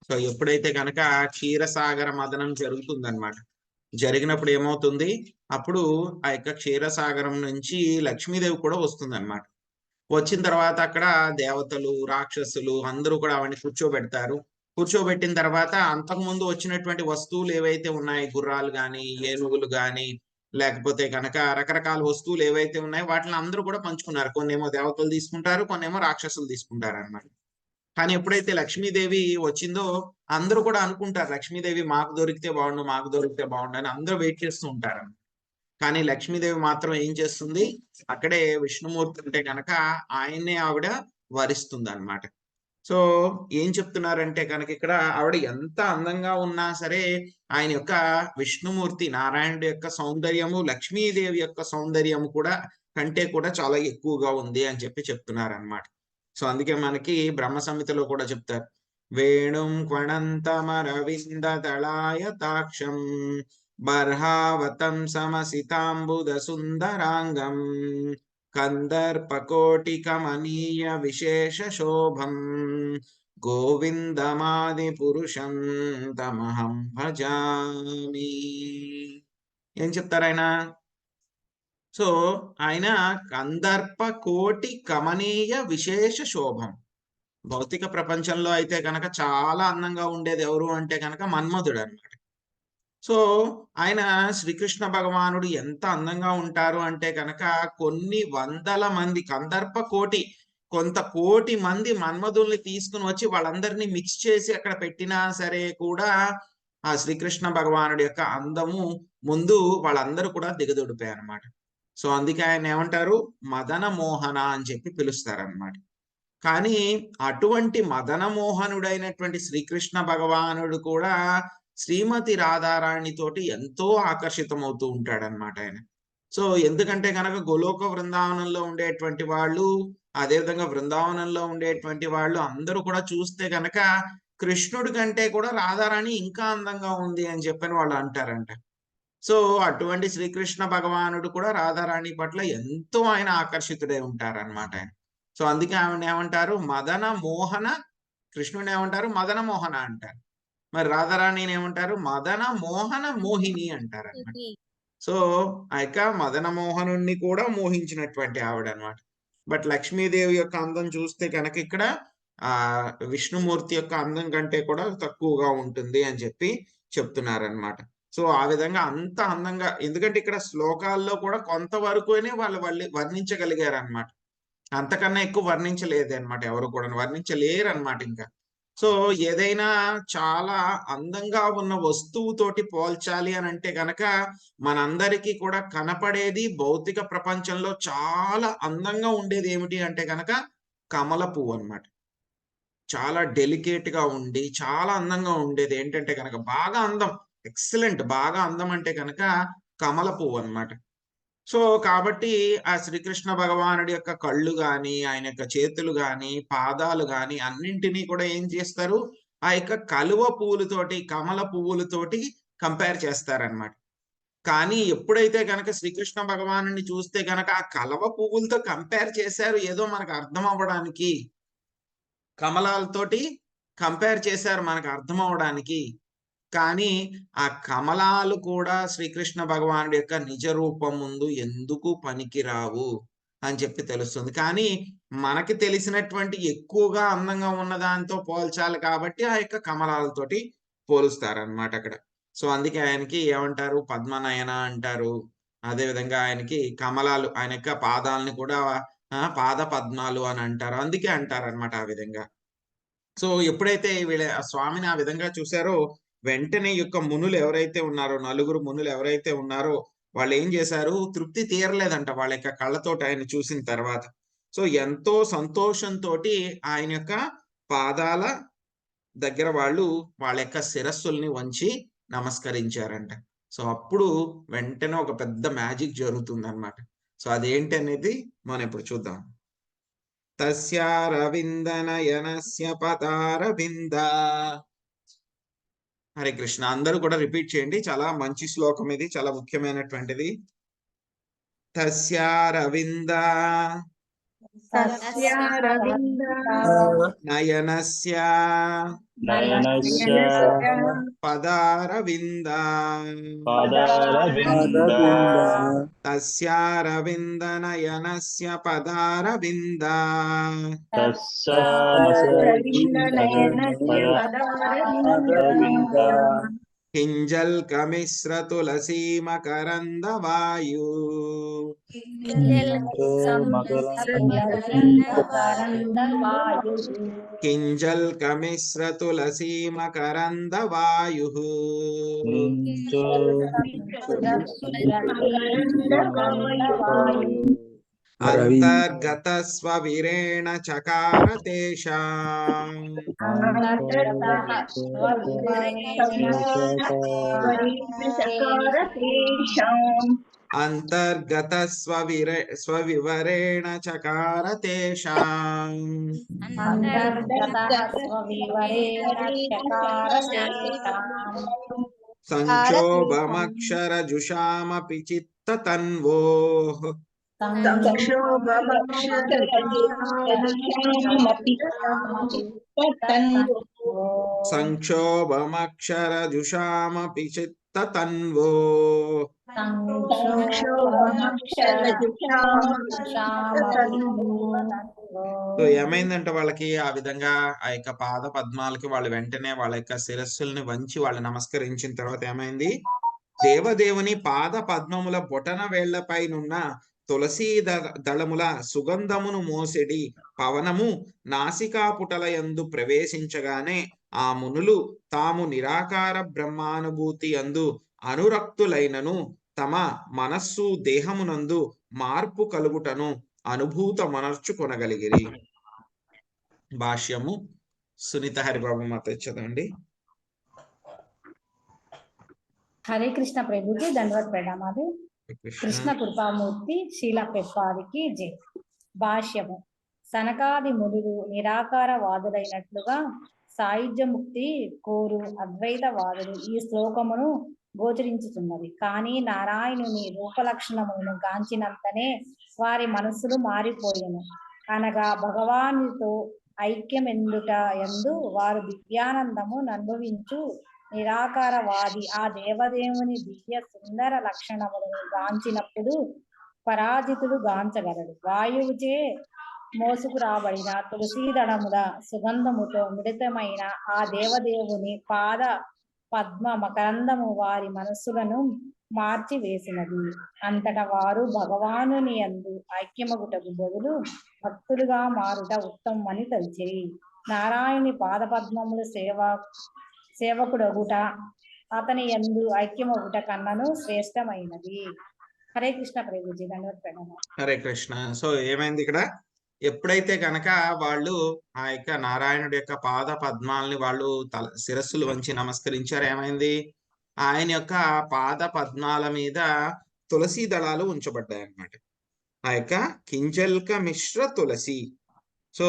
సో ఎప్పుడైతే కనుక క్షీరసాగర మదనం జరుగుతుందన్నమాట, జరిగినప్పుడు ఏమవుతుంది, అప్పుడు ఆ యొక్క క్షీరసాగరం నుంచి లక్ష్మీదేవి కూడా వస్తుంది అన్నమాట. వచ్చిన తర్వాత అక్కడ దేవతలు రాక్షసులు అందరూ కూడా ఆవిడని కూర్చోబెడతారు. కూర్చోబెట్టిన తర్వాత అంతకుముందు వచ్చినటువంటి వస్తువులు ఏవైతే ఉన్నాయి, గుర్రాలు కానీ ఏనుగులు కానీ లేకపోతే కనుక రకరకాల వస్తువులు ఏవైతే ఉన్నాయో వాటిని అందరూ కూడా పంచుకున్నారు. కొన్నేమో దేవతలు తీసుకుంటారు, కొన్నేమో రాక్షసులు తీసుకుంటారు అన్నమాట. కానీ ఎప్పుడైతే లక్ష్మీదేవి వచ్చిందో అందరూ కూడా అనుకుంటారు లక్ష్మీదేవి మాకు దొరికితే బాగుండు, మాకు దొరికితే బాగుండు అని అందరూ వెయిట్ చేస్తూ ఉంటారు. కానీ లక్ష్మీదేవి మాత్రం ఏం చేస్తుంది, అక్కడే విష్ణుమూర్తి ఉంటే కనుక ఆయన్నే ఆవిడ వరిస్తుంది అన్నమాట. సో ఏం చెప్తున్నారంటే కనుక ఇక్కడ ఆవిడ ఎంత అందంగా ఉన్నా సరే ఆయన యొక్క విష్ణుమూర్తి నారాయణుడి యొక్క సౌందర్యము లక్ష్మీదేవి యొక్క సౌందర్యము కూడా కంటే కూడా చాలా ఎక్కువగా ఉంది అని చెప్తున్నారు అన్నమాట. సో అందుకే మనకి బ్రహ్మ సంహితలో కూడా చెప్తారు, వేణుం క్వణంతమరవింద దళాయతాక్షం బర్హావతం సమసితాంబుద సుందరాంగం కందర్పకోటి కమనీయ విశేష శోభం గోవిందమాది పురుషం తమహం భజామి. ఏం చెప్తారు ఆయన? సో ఆయన కందర్ప కోటి కమనీయ విశేష శోభం. భౌతిక ప్రపంచంలో అయితే కనుక చాలా అందంగా ఉండేది ఎవరు అంటే కనుక మన్మధుడు అన్నమాట. సో ఆయన శ్రీకృష్ణ భగవానుడు ఎంత అందంగా ఉంటారు అంటే కనుక కొన్ని వందల మంది కందర్ప కొంత కోటి మంది మన్మధుల్ని తీసుకుని వచ్చి వాళ్ళందరినీ మిక్స్ చేసి అక్కడ పెట్టినా సరే కూడా ఆ శ్రీకృష్ణ భగవానుడి యొక్క అందము ముందు వాళ్ళందరూ కూడా దిగదొడిపోయారు అన్నమాట. సో అందుకే ఆయన ఏమంటారు, మదన మోహన అని చెప్పి పిలుస్తారన్నమాట. కానీ అటువంటి మదన మోహనుడైనటువంటి శ్రీకృష్ణ భగవానుడు కూడా శ్రీమతి రాధారాణి తోటి ఎంతో ఆకర్షితమవుతూ ఉంటాడనమాట ఆయన. సో ఎందుకంటే కనుక గోలోక బృందావనంలో ఉండేటువంటి వాళ్ళు అదేవిధంగా బృందావనంలో ఉండేటువంటి వాళ్ళు అందరూ కూడా చూస్తే కనుక కృష్ణుడి కంటే కూడా రాధారాణి ఇంకా అందంగా ఉంది అని చెప్పని వాళ్ళు అంటారంట. సో అటువంటి శ్రీకృష్ణ భగవానుడు కూడా రాధారాణి పట్ల ఎంతో ఆయన ఆకర్షితుడై ఉంటారనమాట ఆయన. సో అందుకే ఆవిడ ఏమంటారు, మదన మోహన, కృష్ణుని ఏమంటారు మదన మోహన అంటారు. మరి రాధారాణిని ఏమంటారు, మదన మోహన మోహిని అంటారు అన్నమాట. సో ఆ యొక్క మదన మోహనుణ్ణి కూడా మోహించినటువంటి ఆవిడ అనమాట. బట్ లక్ష్మీదేవి యొక్క అందం చూస్తే కనుక ఇక్కడ ఆ విష్ణుమూర్తి యొక్క అందం కంటే కూడా తక్కువగా ఉంటుంది అని చెప్పి చెప్తున్నారనమాట. సో ఆ విధంగా అంత అందంగా, ఎందుకంటే ఇక్కడ శ్లోకాల్లో కూడా కొంతవరకునే వాళ్ళు వర్ణించగలిగారు అనమాట. అంతకన్నా ఎక్కువ వర్ణించలేదు అనమాట, ఎవరు కూడా వర్ణించలేరు అనమాట ఇంకా. సో ఏదైనా చాలా అందంగా ఉన్న వస్తువుతోటి పోల్చాలి అని అంటే గనక మనందరికీ కూడా కనపడేది భౌతిక ప్రపంచంలో చాలా అందంగా ఉండేది ఏమిటి అంటే గనక కమల పువ్వు అనమాట. చాలా డెలికేట్ గా ఉండి చాలా అందంగా ఉండేది ఏంటంటే కనుక బాగా అందం, ఎక్సలెంట్, బాగా అందం అంటే కనుక కమల పువ్వు అనమాట. సో కాబట్టి ఆ శ్రీకృష్ణ భగవానుడి యొక్క కళ్ళు గాని, ఆయన యొక్క చేతులు గాని, పాదాలు గాని అన్నింటినీ కూడా ఏం చేస్తారు, ఆ యొక్క కలువ పువ్వులతోటి, కమల పువ్వులతోటి కంపేర్ చేస్తారనమాట. కానీ ఎప్పుడైతే గనక శ్రీకృష్ణ భగవానుడిని చూస్తే గనక ఆ కలవ పువ్వులతో కంపేర్ చేశారు ఏదో మనకు అర్థం అవ్వడానికి, కమలాలతోటి కంపేర్ చేశారు మనకు అర్థం అవడానికి. కానీ ఆ కమలాలు కూడా శ్రీకృష్ణ భగవానుడి యొక్క నిజ రూపం ముందు ఎందుకు పనికిరావు అని చెప్పి తెలుస్తుంది. కానీ మనకి తెలిసినటువంటి ఎక్కువగా అందంగా ఉన్న దాంతో పోల్చాలి కాబట్టి ఆ యొక్క కమలాలతోటి పోలుస్తారనమాట అక్కడ. సో అందుకే ఆయనకి ఏమంటారు, పద్మనయన అంటారు. అదే విధంగా ఆయనకి కమలాలు, ఆయన యొక్క పాదాలని కూడా పాద పద్మాలు అని అంటారు. అందుకే అంటారనమాట ఆ విధంగా. సో ఎప్పుడైతే వీళ్ళ స్వామిని ఆ విధంగా చూశారో వెంటనే యొక్క మునులు ఎవరైతే ఉన్నారో, నలుగురు మునులు ఎవరైతే ఉన్నారో వాళ్ళు ఏం చేశారు, తృప్తి తీరలేదంట వాళ్ళ యొక్క కళ్ళతోటి ఆయన చూసిన తర్వాత. సో ఎంతో సంతోషంతో ఆయన యొక్క పాదాల దగ్గర వాళ్ళు వాళ్ళ యొక్క శిరస్సుల్ని వంచి నమస్కరించారంట. సో అప్పుడు వెంటనే ఒక పెద్ద మ్యాజిక్ జరుగుతుంది అనమాట. సో అదేంటి అనేది మనం ఇప్పుడు చూద్దాం. తస్యారవిందనయనస్య పదారవింద. హరే కృష్ణ. అందరూ కూడా రిపీట్ చేయండి, చాలా మంచి శ్లోకం ఇది, చాలా ముఖ్యమైనటువంటిది. తస్యారవింద నయనస్య పదారవింద తస్యారవింద నయనస్య పదారవింద కింజల్కమిశ్ర తులసీ మకరంద వాయు కింజల్కమిశ్ర తులసీ మకరంద వాయు అంతర్గత స్వవిరేణ చకార తేషాం అంతర్గత స్వవివరేణ చకార తేషాం సంక్షోభమక్షరజుషామపి చిత్తతన్వోః సంక్షోభమక్షరజుషామపి చిత్తతన్వోః. సో ఏమైందంటే వాళ్ళకి ఆ విధంగా ఆ యొక్క పాద పద్మాలకి వాళ్ళు వెంటనే వాళ్ళ యొక్క శిరస్సుల్ని వంచి వాళ్ళు నమస్కరించిన తర్వాత ఏమైంది, దేవదేవుని పాద పద్మముల బొటన వేళ్లపైనున్న తులసీ దళముల సుగంధమును మోసెడి పవనము నాసికాపుటల యందు ప్రవేశించగానే ఆ మునులు తాము నిరాకార బ్రహ్మానుభూతి యందు అనురక్తులైనను తమ మనస్సు దేహమునందు మార్పు కలుగుటను అనుభూతమనర్చుకొనగలిగిరి. భాష్యము సునీత హరిబాబు మాత చదవండి. హరే కృష్ణ ప్రభుకి దండవత్ ప్రణామాలు. కృష్ణ కృపామూర్తి శీల పెప్పాదికి జై. భాష్యము. సనకాది మునులు నిరాకార వాదులైనట్లుగా సాయుధ్యముక్తి కోరు అద్వైత వాదులు ఈ శ్లోకమును గోచరించుతున్నది. కానీ నారాయణుని రూపలక్షణములను గాంచినంతనే వారి మనస్సులు మారిపోయెను. అనగా భగవానుతో ఐక్యమెందుట యందు వారు దివ్యానందము అనుభవించు నిరాకారవాది ఆ దేవదేవుని దివ్య సుందర లక్షణములను గాంచినప్పుడు పరాజితుడు గాంచగలడు. వాయువుచే మోసుకురాబడిన తులసీదళముల సుగంధముతో మిళితమైన ఆ దేవదేవుని పాద పద్మ మకరందము వారి మనస్సులను మార్చి వేసినది. అంతటా వారు భగవానుని యందు ఐక్యమగుటకు బదులు భక్తులుగా మారుట ఉత్తమమని తలిచిరి. నారాయణి పాదపద్మములు సేవకుడగుట అతని యందు ఐక్యమగుట కన్నను శ్రేష్టమైనది. హరే కృష్ణ ప్రభుజీ, ధన్యవాద ప్రణామం. హరే కృష్ణ. సో ఏమైంది ఇక్కడ? ఎప్పుడైతే కనుక వాళ్ళు ఆ యొక్క నారాయణుడి యొక్క పాద పద్మాలని వాళ్ళు శిరస్సులు వంచి నమస్కరించారు, ఏమైంది? ఆయన యొక్క పాద పద్మాల మీద తులసి దళాలు ఉంచబడ్డాయి అన్నమాట. ఆ యొక్క కింజల్క మిశ్ర తులసి. సో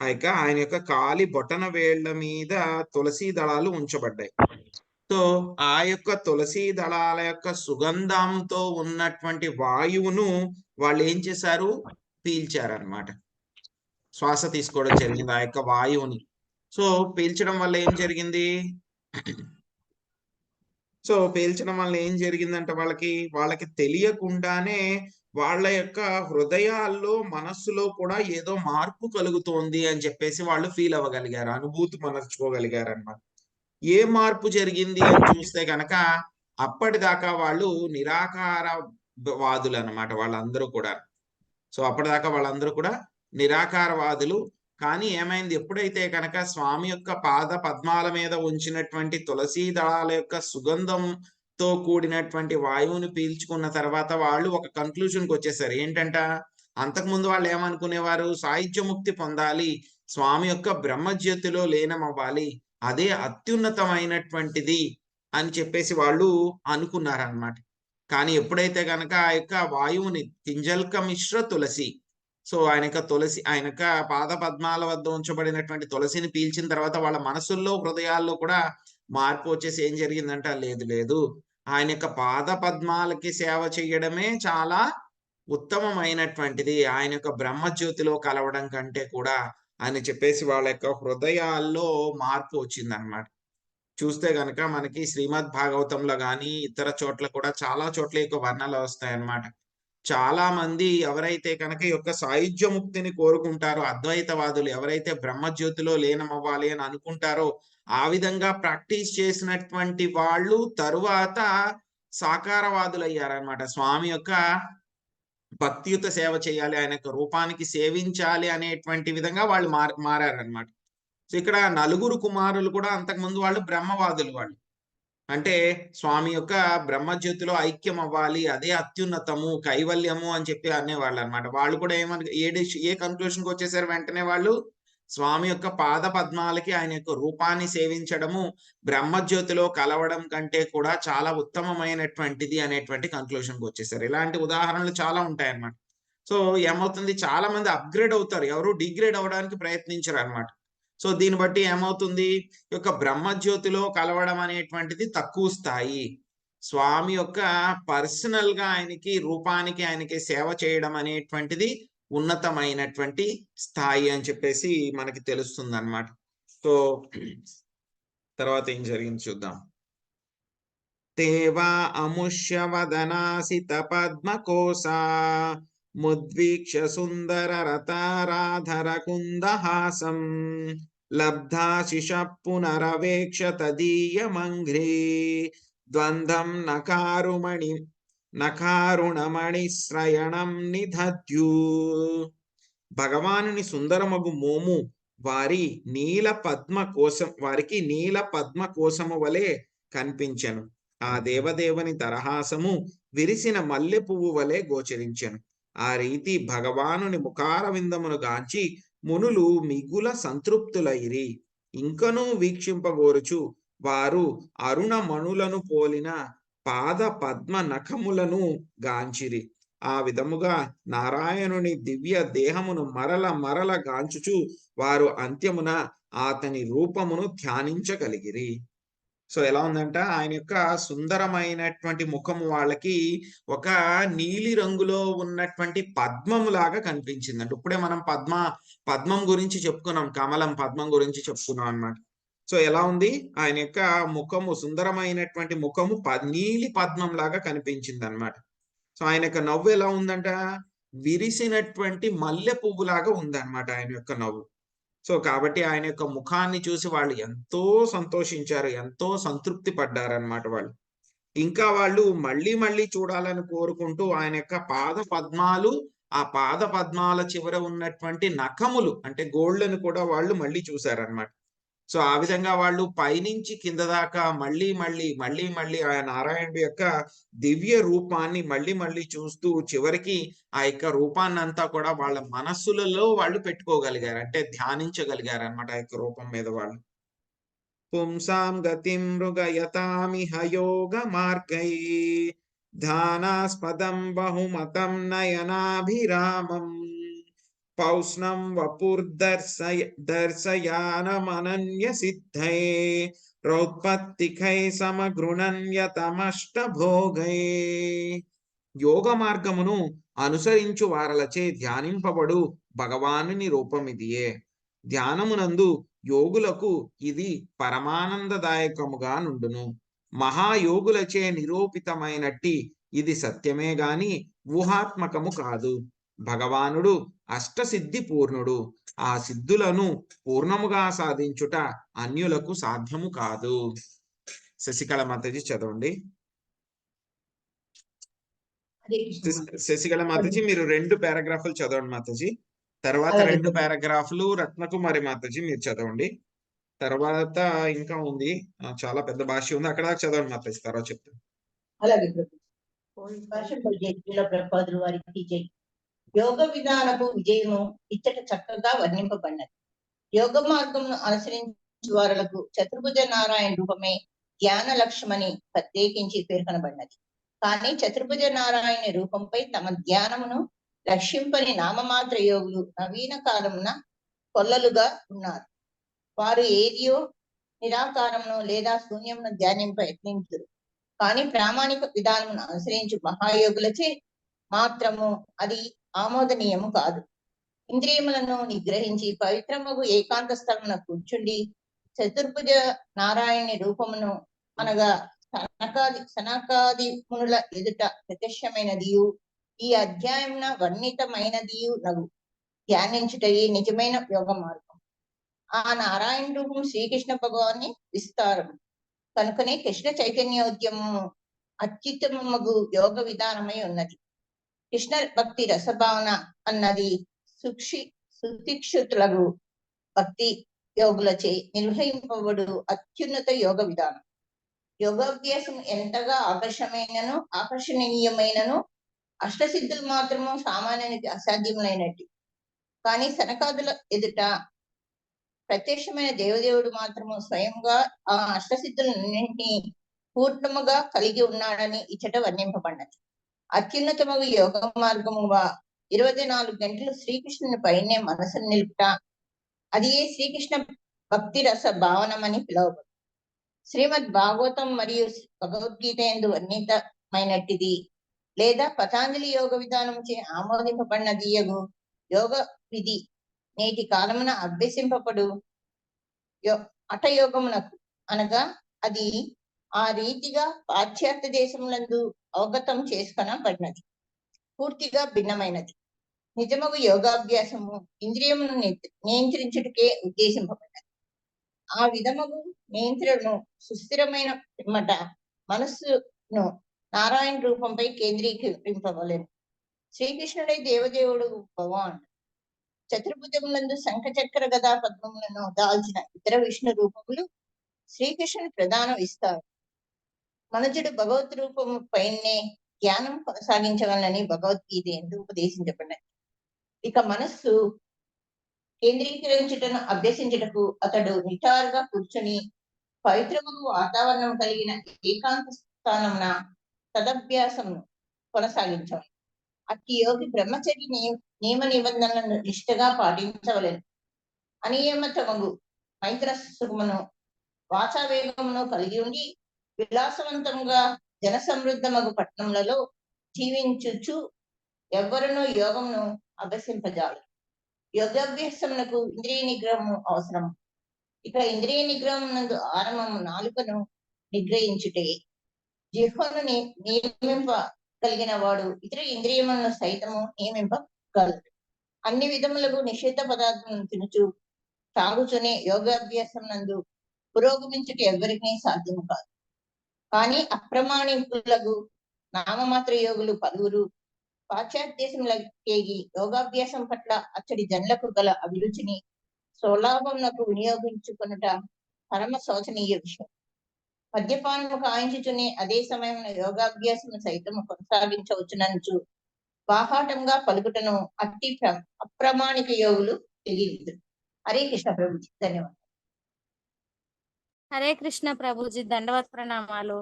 ఆ యొక్క ఆయన యొక్క కాలి బొటన వేళ్ల మీద తులసి దళాలు ఉంచబడ్డాయి. సో ఆ యొక్క తులసి దళాల యొక్క సుగంధంతో ఉన్నటువంటి వాయువును వాళ్ళు ఏం చేశారు? పీల్చారనమాట. శ్వాస తీసుకోవడం జరిగింది ఆ యొక్క వాయువుని. సో పీల్చడం వల్ల ఏం జరిగింది? ఏం జరిగిందంటే వాళ్ళకి తెలియకుండానే వాళ్ళ యొక్క హృదయాల్లో మనస్సులో కూడా ఏదో మార్పు కలుగుతోంది అని చెప్పేసి వాళ్ళు ఫీల్ అవ్వగలిగారు, అనుభూతి మనర్చుకోగలిగారు అన్నమాట. ఏ మార్పు జరిగింది అని చూస్తే కనుక అప్పటిదాకా వాళ్ళు నిరాకార వాదులు అన్నమాట వాళ్ళందరూ కూడా. సో అప్పటిదాకా వాళ్ళందరూ కూడా నిరాకారవాదులు. కానీ ఏమైంది? ఎప్పుడైతే కనుక స్వామి యొక్క పాద పద్మాల మీద ఉంచినటువంటి తులసీ దళాల యొక్క సుగంధంతో కూడినటువంటి వాయువుని పీల్చుకున్న తర్వాత వాళ్ళు ఒక కన్క్లూజన్కి వచ్చేసారు. ఏంటంట? అంతకుముందు వాళ్ళు ఏమనుకునేవారు? సాయుధ్యముక్తి పొందాలి, స్వామి యొక్క బ్రహ్మజ్యోతిలో లీనమవ్వాలి, అదే అత్యున్నతమైనటువంటిది అని చెప్పేసి వాళ్ళు అనుకున్నారన్నమాట. కానీ ఎప్పుడైతే కనుక ఆ యొక్క వాయువుని కింజల్క మిశ్ర తులసి, సో ఆయన యొక్క పాద పద్మాల వద్ద ఉంచబడినటువంటి తులసిని పీల్చిన తర్వాత వాళ్ళ మనసుల్లో హృదయాల్లో కూడా మార్పు వచ్చేసి ఏం జరిగిందంట? లేదు, ఆయన యొక్క పాద పద్మాలకి సేవ చేయడమే చాలా ఉత్తమమైనటువంటిది, ఆయన యొక్క బ్రహ్మజ్యోతిలో కలవడం కంటే కూడా అని చెప్పేసి వాళ్ళ యొక్క హృదయాల్లో మార్పు వచ్చిందనమాట. చూస్తే గనక మనకి శ్రీమద్ భాగవతంలో కానీ ఇతర చోట్ల కూడా చాలా చోట్ల యొక్క వర్ణనలు వస్తాయన్నమాట. చాలా మంది ఎవరైతే కనుక ఈ యొక్క సాయుధ్యముక్తిని కోరుకుంటారో, అద్వైతవాదులు ఎవరైతే బ్రహ్మజ్యోతిలో లీనమవ్వాలి అని అనుకుంటారో, ఆ విధంగా ప్రాక్టీస్ చేసినటువంటి వాళ్ళు తరువాత సాకారవాదులు అయ్యారనమాట. స్వామి యొక్క భక్తియుత సేవ చేయాలి, ఆయన యొక్క రూపానికి సేవించాలి అనేటువంటి విధంగా వాళ్ళు మారారనమాట. సో ఇక్కడ నలుగురు కుమారులు కూడా అంతకుముందు వాళ్ళు బ్రహ్మవాదులు. వాళ్ళు అంటే స్వామి యొక్క బ్రహ్మజ్యోతిలో ఐక్యం అవ్వాలి, అదే అత్యున్నతము, కైవల్యము అని చెప్పి అనేవాళ్ళు అనమాట. వాళ్ళు కూడా ఏ కన్క్లూషన్కి వచ్చేసారు? వెంటనే వాళ్ళు స్వామి యొక్క పాద పద్మాలకి ఆయన యొక్క రూపాన్ని సేవించడము బ్రహ్మజ్యోతిలో కలవడం కంటే కూడా చాలా ఉత్తమమైనటువంటిది అనేటువంటి కన్క్లూషన్కి వచ్చేసారు. ఇలాంటి ఉదాహరణలు చాలా ఉంటాయన్నమాట. సో ఏమవుతుంది? చాలా మంది అప్గ్రేడ్ అవుతారు, ఎవరు డిగ్రేడ్ అవ్వడానికి ప్రయత్నించరు అనమాట. సో దీన్ని బట్టి ఏమవుతుంది? ఈ యొక్క బ్రహ్మజ్యోతిలో కలవడం అనేటువంటిది తక్కువ స్థాయి, స్వామి యొక్క పర్సనల్ గా ఆయనకి రూపానికి ఆయనకి సేవ చేయడం అనేటువంటిది ఉన్నతమైనటువంటి స్థాయి అని చెప్పేసి మనకి తెలుస్తుంది అన్నమాట. సో తర్వాత ఏం జరిగింది చూద్దాం. తేవా అముష్య వదనాసిత పద్మకోసా ముద్వీక్ష సుందర రతారాధర కుందహాసం లబ్ధాశిష పునరవేక్ష తదీయమంఘ్రీ ద్వంద్వం నకారుణమణి శ్రయణం నిధద్యూ. భగవానుని సుందరమగు మోము వారికి నీల పద్మ కోసము వలె కనిపించెను. ఆ దేవదేవుని దరహాసము విరిసిన మల్లె పువ్వు వలె గోచరించెను. ఆ రీతి భగవానుని ముఖార విందమును గాంచి మునులు మిగుల సంతృప్తులైరి. ఇంకనూ వీక్షింపగోరుచు వారు అరుణ మణులను పోలిన పాద పద్మ నఖములను గాంచిరి. ఆ విధముగా నారాయణుని దివ్య దేహమును మరల గాంచుచు వారు అంత్యమున అతని రూపమును ధ్యానించగలిగిరి. సో ఎలా ఉందంట? ఆయన యొక్క సుందరమైనటువంటి ముఖము వాళ్ళకి ఒక నీలి రంగులో ఉన్నటువంటి పద్మము లాగా కనిపించిందంట. ఇప్పుడే మనం పద్మం గురించి చెప్పుకున్నాం, కమలం పద్మం గురించి చెప్పుకున్నాం అన్నమాట. సో ఎలా ఉంది? ఆయన యొక్క ముఖము, సుందరమైనటువంటి ముఖము నీలి పద్మం లాగా కనిపించింది అనమాట. సో ఆయన యొక్క నవ్వు ఎలా ఉందంట? విరిసినటువంటి మల్లె పువ్వులాగా ఉందన్నమాట ఆయన యొక్క నవ్వు. సో కాబట్టి ఆయన యొక్క ముఖాన్ని చూసి వాళ్ళు ఎంతో సంతోషించారు, ఎంతో సంతృప్తి పడ్డారన్నమాట వాళ్ళు. ఇంకా వాళ్ళు మళ్ళీ మళ్ళీ చూడాలని కోరుకుంటూ ఆయన యొక్క పాద పద్మాలు, ఆ పాద పద్మాల చివర ఉన్నటువంటి నఖములు అంటే గోళ్ళను కూడా వాళ్ళు మళ్ళీ చూశారన్నమాట. సో ఆ విధంగా వాళ్ళు పైనుంచి కింద దాకా మళ్ళీ మళ్ళీ ఆ నారాయణుడి యొక్క దివ్య రూపాన్ని మళ్ళీ మళ్ళీ చూస్తూ చివరికి ఆ యొక్క రూపాన్ని అంతా కూడా వాళ్ళ మనస్సులలో వాళ్ళు పెట్టుకోగలిగారు, అంటే ధ్యానించగలిగారు అన్నమాట ఆ యొక్క రూపం మీద వాళ్ళు. పుంసాం గతిం మృగయతామిహ యోగ మార్గై ధ్యానాస్పదం బహుమతం నయనాభిరామం పౌష్ణం దర్శయానమనన్య సిద్ధై రౌత్పత్తికై సమగృణన్యతమష్టభోగై. యోగ మార్గమును అనుసరించు వారలచే ధ్యానింపబడు భగవానుని రూపమిదియే. ధ్యానమునందు యోగులకు ఇది పరమానందదాయకముగా నుండును. మహాయోగులచే నిరూపితమైనట్టి ఇది సత్యమే గాని ఊహాత్మకము కాదు. భగవానుడు అష్టసిద్ధి పూర్ణుడు. ఆ సిద్ధులను పూర్ణముగా సాధించుట అన్యులకు సాధ్యము కాదు. శశికళ మాతాజీ చదవండి. శశికళ మాతాజీ మీరు 2 పారాగ్రాఫ్లు చదవండి మాతాజీ. తర్వాత 2 పారాగ్రాఫ్లు రత్నకుమారి మాతాజీ మీరు చదవండి. తర్వాత ఇంకా ఉంది, చాలా పెద్ద భాష ఉంది, అక్కడ చదవండి మాతాజీ, తర్వాత చెప్తాను. అలాగే ప్రభుపాదులు వారికి జై. యోగ విధానపు విజయము ఇచ్చట చక్కగా వర్ణింపబడినది. యోగ మార్గమును అనుసరించి వారులకు చతుర్భుజ నారాయణ రూపమే ధ్యాన లక్ష్యమని ప్రత్యేకించి పేర్కొనబడినది. కానీ చతుర్భుజ నారాయణ రూపంపై తమ ధ్యానమును లక్ష్యంపని నామమాత్ర యోగులు నవీన కాలమున కొల్లలుగా ఉన్నారు. వారు ఏదియో నిరాకారమును లేదా శూన్యమును ధ్యానింప యత్నించరు. కానీ ప్రామాణిక విధానమును అనుసరించు మహాయోగులచే మాత్రము అది ఆమోదనీయము కాదు. ఇంద్రియములను నిగ్రహించి పవిత్రముగు ఏకాంత స్థలమున కూర్చుండి చతుర్భుజ నారాయణ రూపమును అనగా సనకాది మునుల ఎదుట ప్రత్యక్షమైనదియు ఈ అధ్యాయమున వర్ణితమైనదియు నగు ధ్యానించుటయే నిజమైన యోగ మార్గం. ఆ నారాయణ రూపం శ్రీకృష్ణ భగవాని విస్తారం కనుకనే కృష్ణ చైతన్యోద్యమము అత్యుత్తమగు యోగ విధానమై ఉన్నది. కృష్ణ భక్తి రసభావన అన్నది సుశిక్షితులకు భక్తి యోగులచే నిర్వహింపబడు అత్యున్నత యోగ విధానం. యోగాభ్యాసం ఎంతగా ఆకర్షణీయమైనను అష్టసిద్ధులు మాత్రము సామాన్యానికి అసాధ్యములైనట్టు. కానీ సనకాదుల ఎదుట ప్రత్యక్షమైన దేవదేవుడు మాత్రము స్వయంగా ఆ అష్టసిద్ధులన్నింటినీ పూర్ణముగా కలిగి ఉన్నాడని ఇచ్చట వర్ణింపబడినది. అత్యున్నతము యోగ మార్గముగా 24 గంటలు శ్రీకృష్ణుని పైనే మనసును నిలుపుట, అది ఏ శ్రీకృష్ణ భక్తి రస భావనమని పిలువబడు. శ్రీమద్ భాగవతం మరియు భగవద్గీత యందు వర్ణితమైనట్టిది లేదా పతాంజలి యోగ విధానం చే ఆమోదింపబడినది యోగ విధి నేటి కాలమున అభ్యసింపబడు హఠయోగమునకు అనగా అది ఆ రీతిగా పాశ్చాత్య దేశములందు అవగతం చేసుకొనబడినది పూర్తిగా భిన్నమైనది. నిజమగు యోగాభ్యాసము ఇంద్రియమును నియంత్రించుటకే ఉద్దేశింపబడినది. ఆ విధముగు నియంత్రణను సుస్థిరమైన పిమ్మట మనస్సును నారాయణ రూపంపై కేంద్రీకరింపవలెను. శ్రీకృష్ణుడై దేవదేవుడు భగవాన్ చతుర్భుజములందు శంఖచక్ర గదా పద్మములను దాల్చిన ఇతర విష్ణు రూపములు శ్రీకృష్ణుని ప్రధాన ఇస్తారు. మనుజుడు భగవత్ రూపము పైనే ధ్యానం కొనసాగించవాలని భగవద్గీత ఎందుకు ఉపదేశించబడినది. ఇక మనస్సు కేంద్రీకరించుటను అభ్యసించుటకు అతడు నిటారుగా కూర్చుని పవిత్రముకు వాతావరణం కలిగిన ఏకాంత స్థానమున తదభ్యాసం కొనసాగించాలి. అట్టి యోగి బ్రహ్మచర్య నియమ నిబంధనలను నిష్ఠగా పాటించవలెను. అనియమితమగు మైత్ర సుఖమును వాచావేగమును కలిగి ఉండి విలాసవంతంగా జన సమృద్ధమగు పట్టణములలో జీవించుచు ఎవ్వరునూ యోగమును అభ్యసింపజాలు. యోగాభ్యాసమునకు ఇంద్రియ నిగ్రహము అవసరం. ఇక ఇంద్రియ నిగ్రహం నందు ఆరంభము నాలుకను నిగ్రహించుటే. జిహ్వను నియమింపగలిగిన వాడు ఇతర ఇంద్రియములను సైతము నియమింపగలడు. అన్ని విధములకు నిషిద్ధ పదార్థములను తినుచు సాగుచునే యోగాభ్యాసం నందు పురోగమించుట ఎవరికి సాధ్యము కాదు. కానీ అప్రమాణికులకు నామమాత్ర యోగులు పలువురు పాశ్చాత్యదేశములకేగి యోగాభ్యాసం పట్ల అచ్చడి జనులకు గల అభిరుచిని స్వలాభమునకు వినియోగించుకొనుట పరమ శోచనీయ విషయం. మద్యపానము కాయించుచునే అదే సమయంలో యోగాభ్యాసము సైతము కొనసాగించవచ్చునంచు బాహాటంగా పలుకుటను అట్టి అప్రమాణిక యోగులు తెలియదు. హరే కృష్ణ ప్రభుజీ, ధన్యవాదాలు. హరే కృష్ణ ప్రభుజీ, దండవత్ ప్రణామాలు.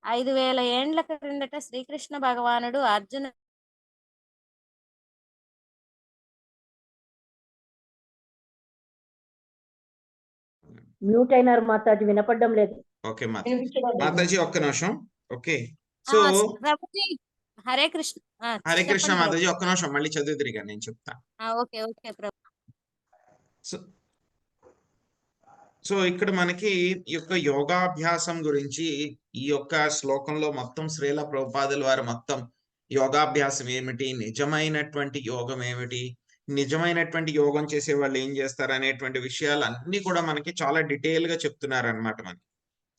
5000 ఏండ్ల క్రిందట శ్రీకృష్ణ భగవానుడు అర్జున మ్యూట్ అయినారు మాతాజీ, వినపడడం లేదు. ఓకే వినిపించడం లేదు. మాతాజీ ఒక్క నిమిషం. Okay, so Prabhuji Hare Krishna. హరే కృష్ణ చెప్పండి మాతాజీ, ఒక్క నిమిషం మళ్ళీ చదువు తిరిగా నేను చెప్తా. ఓకే ఓకే ప్రభు. సో ఇక్కడ మనకి ఈ యొక్క యోగాభ్యాసం గురించి ఈ యొక్క శ్లోకంలో మొత్తం శ్రీల ప్రభుపాదుల వారు మొత్తం యోగాభ్యాసం ఏమిటి, నిజమైనటువంటి యోగం ఏమిటి, నిజమైనటువంటి యోగం చేసే వాళ్ళు ఏం చేస్తారు అనేటువంటి విషయాలు అన్ని కూడా మనకి చాలా డీటెయిల్ గా చెప్తున్నారు అనమాట మనకి.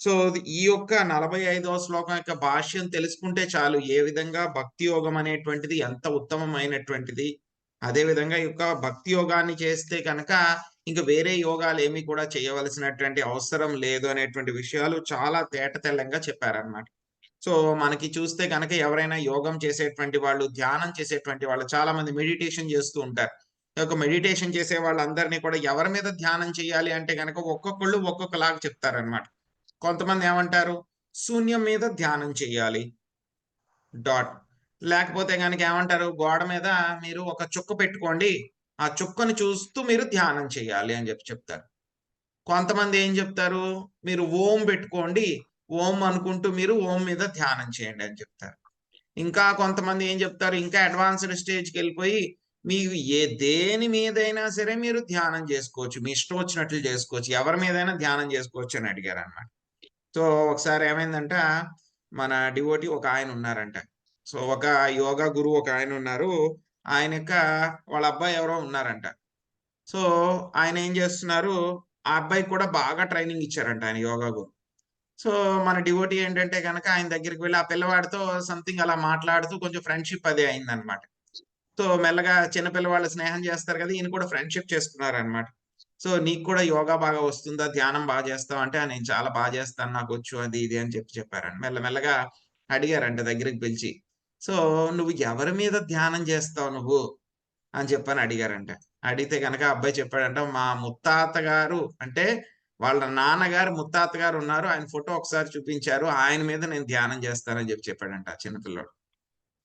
సో ఈ యొక్క 45వ శ్లోకం యొక్క భాష్యం తెలుసుకుంటే చాలు, ఏ విధంగా భక్తి యోగం అనేటువంటిది ఎంత ఉత్తమమైనటువంటిది, అదే విధంగా ఈ యొక్క భక్తి యోగాన్ని చేస్తే కనుక ఇంకా వేరే యోగాలు ఏమి కూడా చేయవలసినటువంటి అవసరం లేదు అనేటువంటి విషయాలు చాలా తేట తెల్లంగా చెప్పారనమాట. సో మనకి చూస్తే కనుక ఎవరైనా యోగం చేసేటువంటి వాళ్ళు, ధ్యానం చేసేటువంటి వాళ్ళు, చాలా మంది మెడిటేషన్ చేస్తూ ఉంటారు. ఈ యొక్క మెడిటేషన్ చేసే వాళ్ళందరినీ కూడా ఎవరి మీద ధ్యానం చేయాలి అంటే కనుక ఒక్కొక్కళ్ళు ఒక్కొక్కలాగా చెప్తారనమాట. కొంతమంది ఏమంటారు, శూన్యం మీద ధ్యానం చేయాలి డాట్, లేకపోతే కనుక ఏమంటారు, గోడ మీద మీరు ఒక చుక్క పెట్టుకోండి, ఆ చుక్కను చూస్తూ మీరు ధ్యానం చేయాలి అని చెప్తారు. కొంతమంది ఏం చెప్తారు, మీరు ఓం పెట్టుకోండి, ఓం అనుకుంటూ మీరు ఓం మీద ధ్యానం చేయండి అని చెప్తారు. ఇంకా కొంతమంది ఏం చెప్తారు, ఇంకా అడ్వాన్స్డ్ స్టేజ్కి వెళ్ళిపోయి మీకు దేని మీదైనా సరే మీరు ధ్యానం చేసుకోవచ్చు, మీ ఇష్టం వచ్చినట్లు చేసుకోవచ్చు, ఎవరి మీదైనా ధ్యానం చేసుకోవచ్చు అని అడిగారు అనమాట. సో ఒకసారి ఏమైందంట, మన డివోటి ఒక ఆయన ఉన్నారంట. సో ఒక యోగా గురువు ఒక ఆయన ఉన్నారు, ఆయన యొక్క వాళ్ళ అబ్బాయి ఎవరో ఉన్నారంట. సో ఆయన ఏం చేస్తున్నారు, ఆ అబ్బాయికి కూడా బాగా ట్రైనింగ్ ఇచ్చారంట ఆయన యోగా గురు. సో మన డివోటీ ఏంటంటే కనుక ఆయన దగ్గరికి వెళ్ళి ఆ పిల్లవాడితో సంథింగ్ అలా మాట్లాడుతూ కొంచెం ఫ్రెండ్షిప్ అదే అయిందనమాట. సో మెల్లగా చిన్నపిల్లవాళ్ళు స్నేహం చేస్తారు కదా, ఈయన కూడా ఫ్రెండ్షిప్ చేసుకున్నారనమాట. సో నీకు కూడా యోగా బాగా వస్తుందా, ధ్యానం బాగా చేస్తావు అంటే నేను చాలా బాగా చేస్తాను, నాకు వచ్చు అది ఇది అని చెప్పారంట. మెల్లమెల్లగా అడిగారంట దగ్గరికి పిలిచి, సో నువ్వు ఎవరి మీద ధ్యానం చేస్తావు నువ్వు అని చెప్పని అడిగారంట. అడిగితే కనుక అబ్బాయి చెప్పాడంట, మా ముత్తాత గారు అంటే వాళ్ళ నాన్నగారు ముత్తాత గారు ఉన్నారు, ఆయన ఫోటో ఒకసారి చూపించారు, ఆయన మీద నేను ధ్యానం చేస్తానని చెప్పాడంట చిన్నపిల్లడు.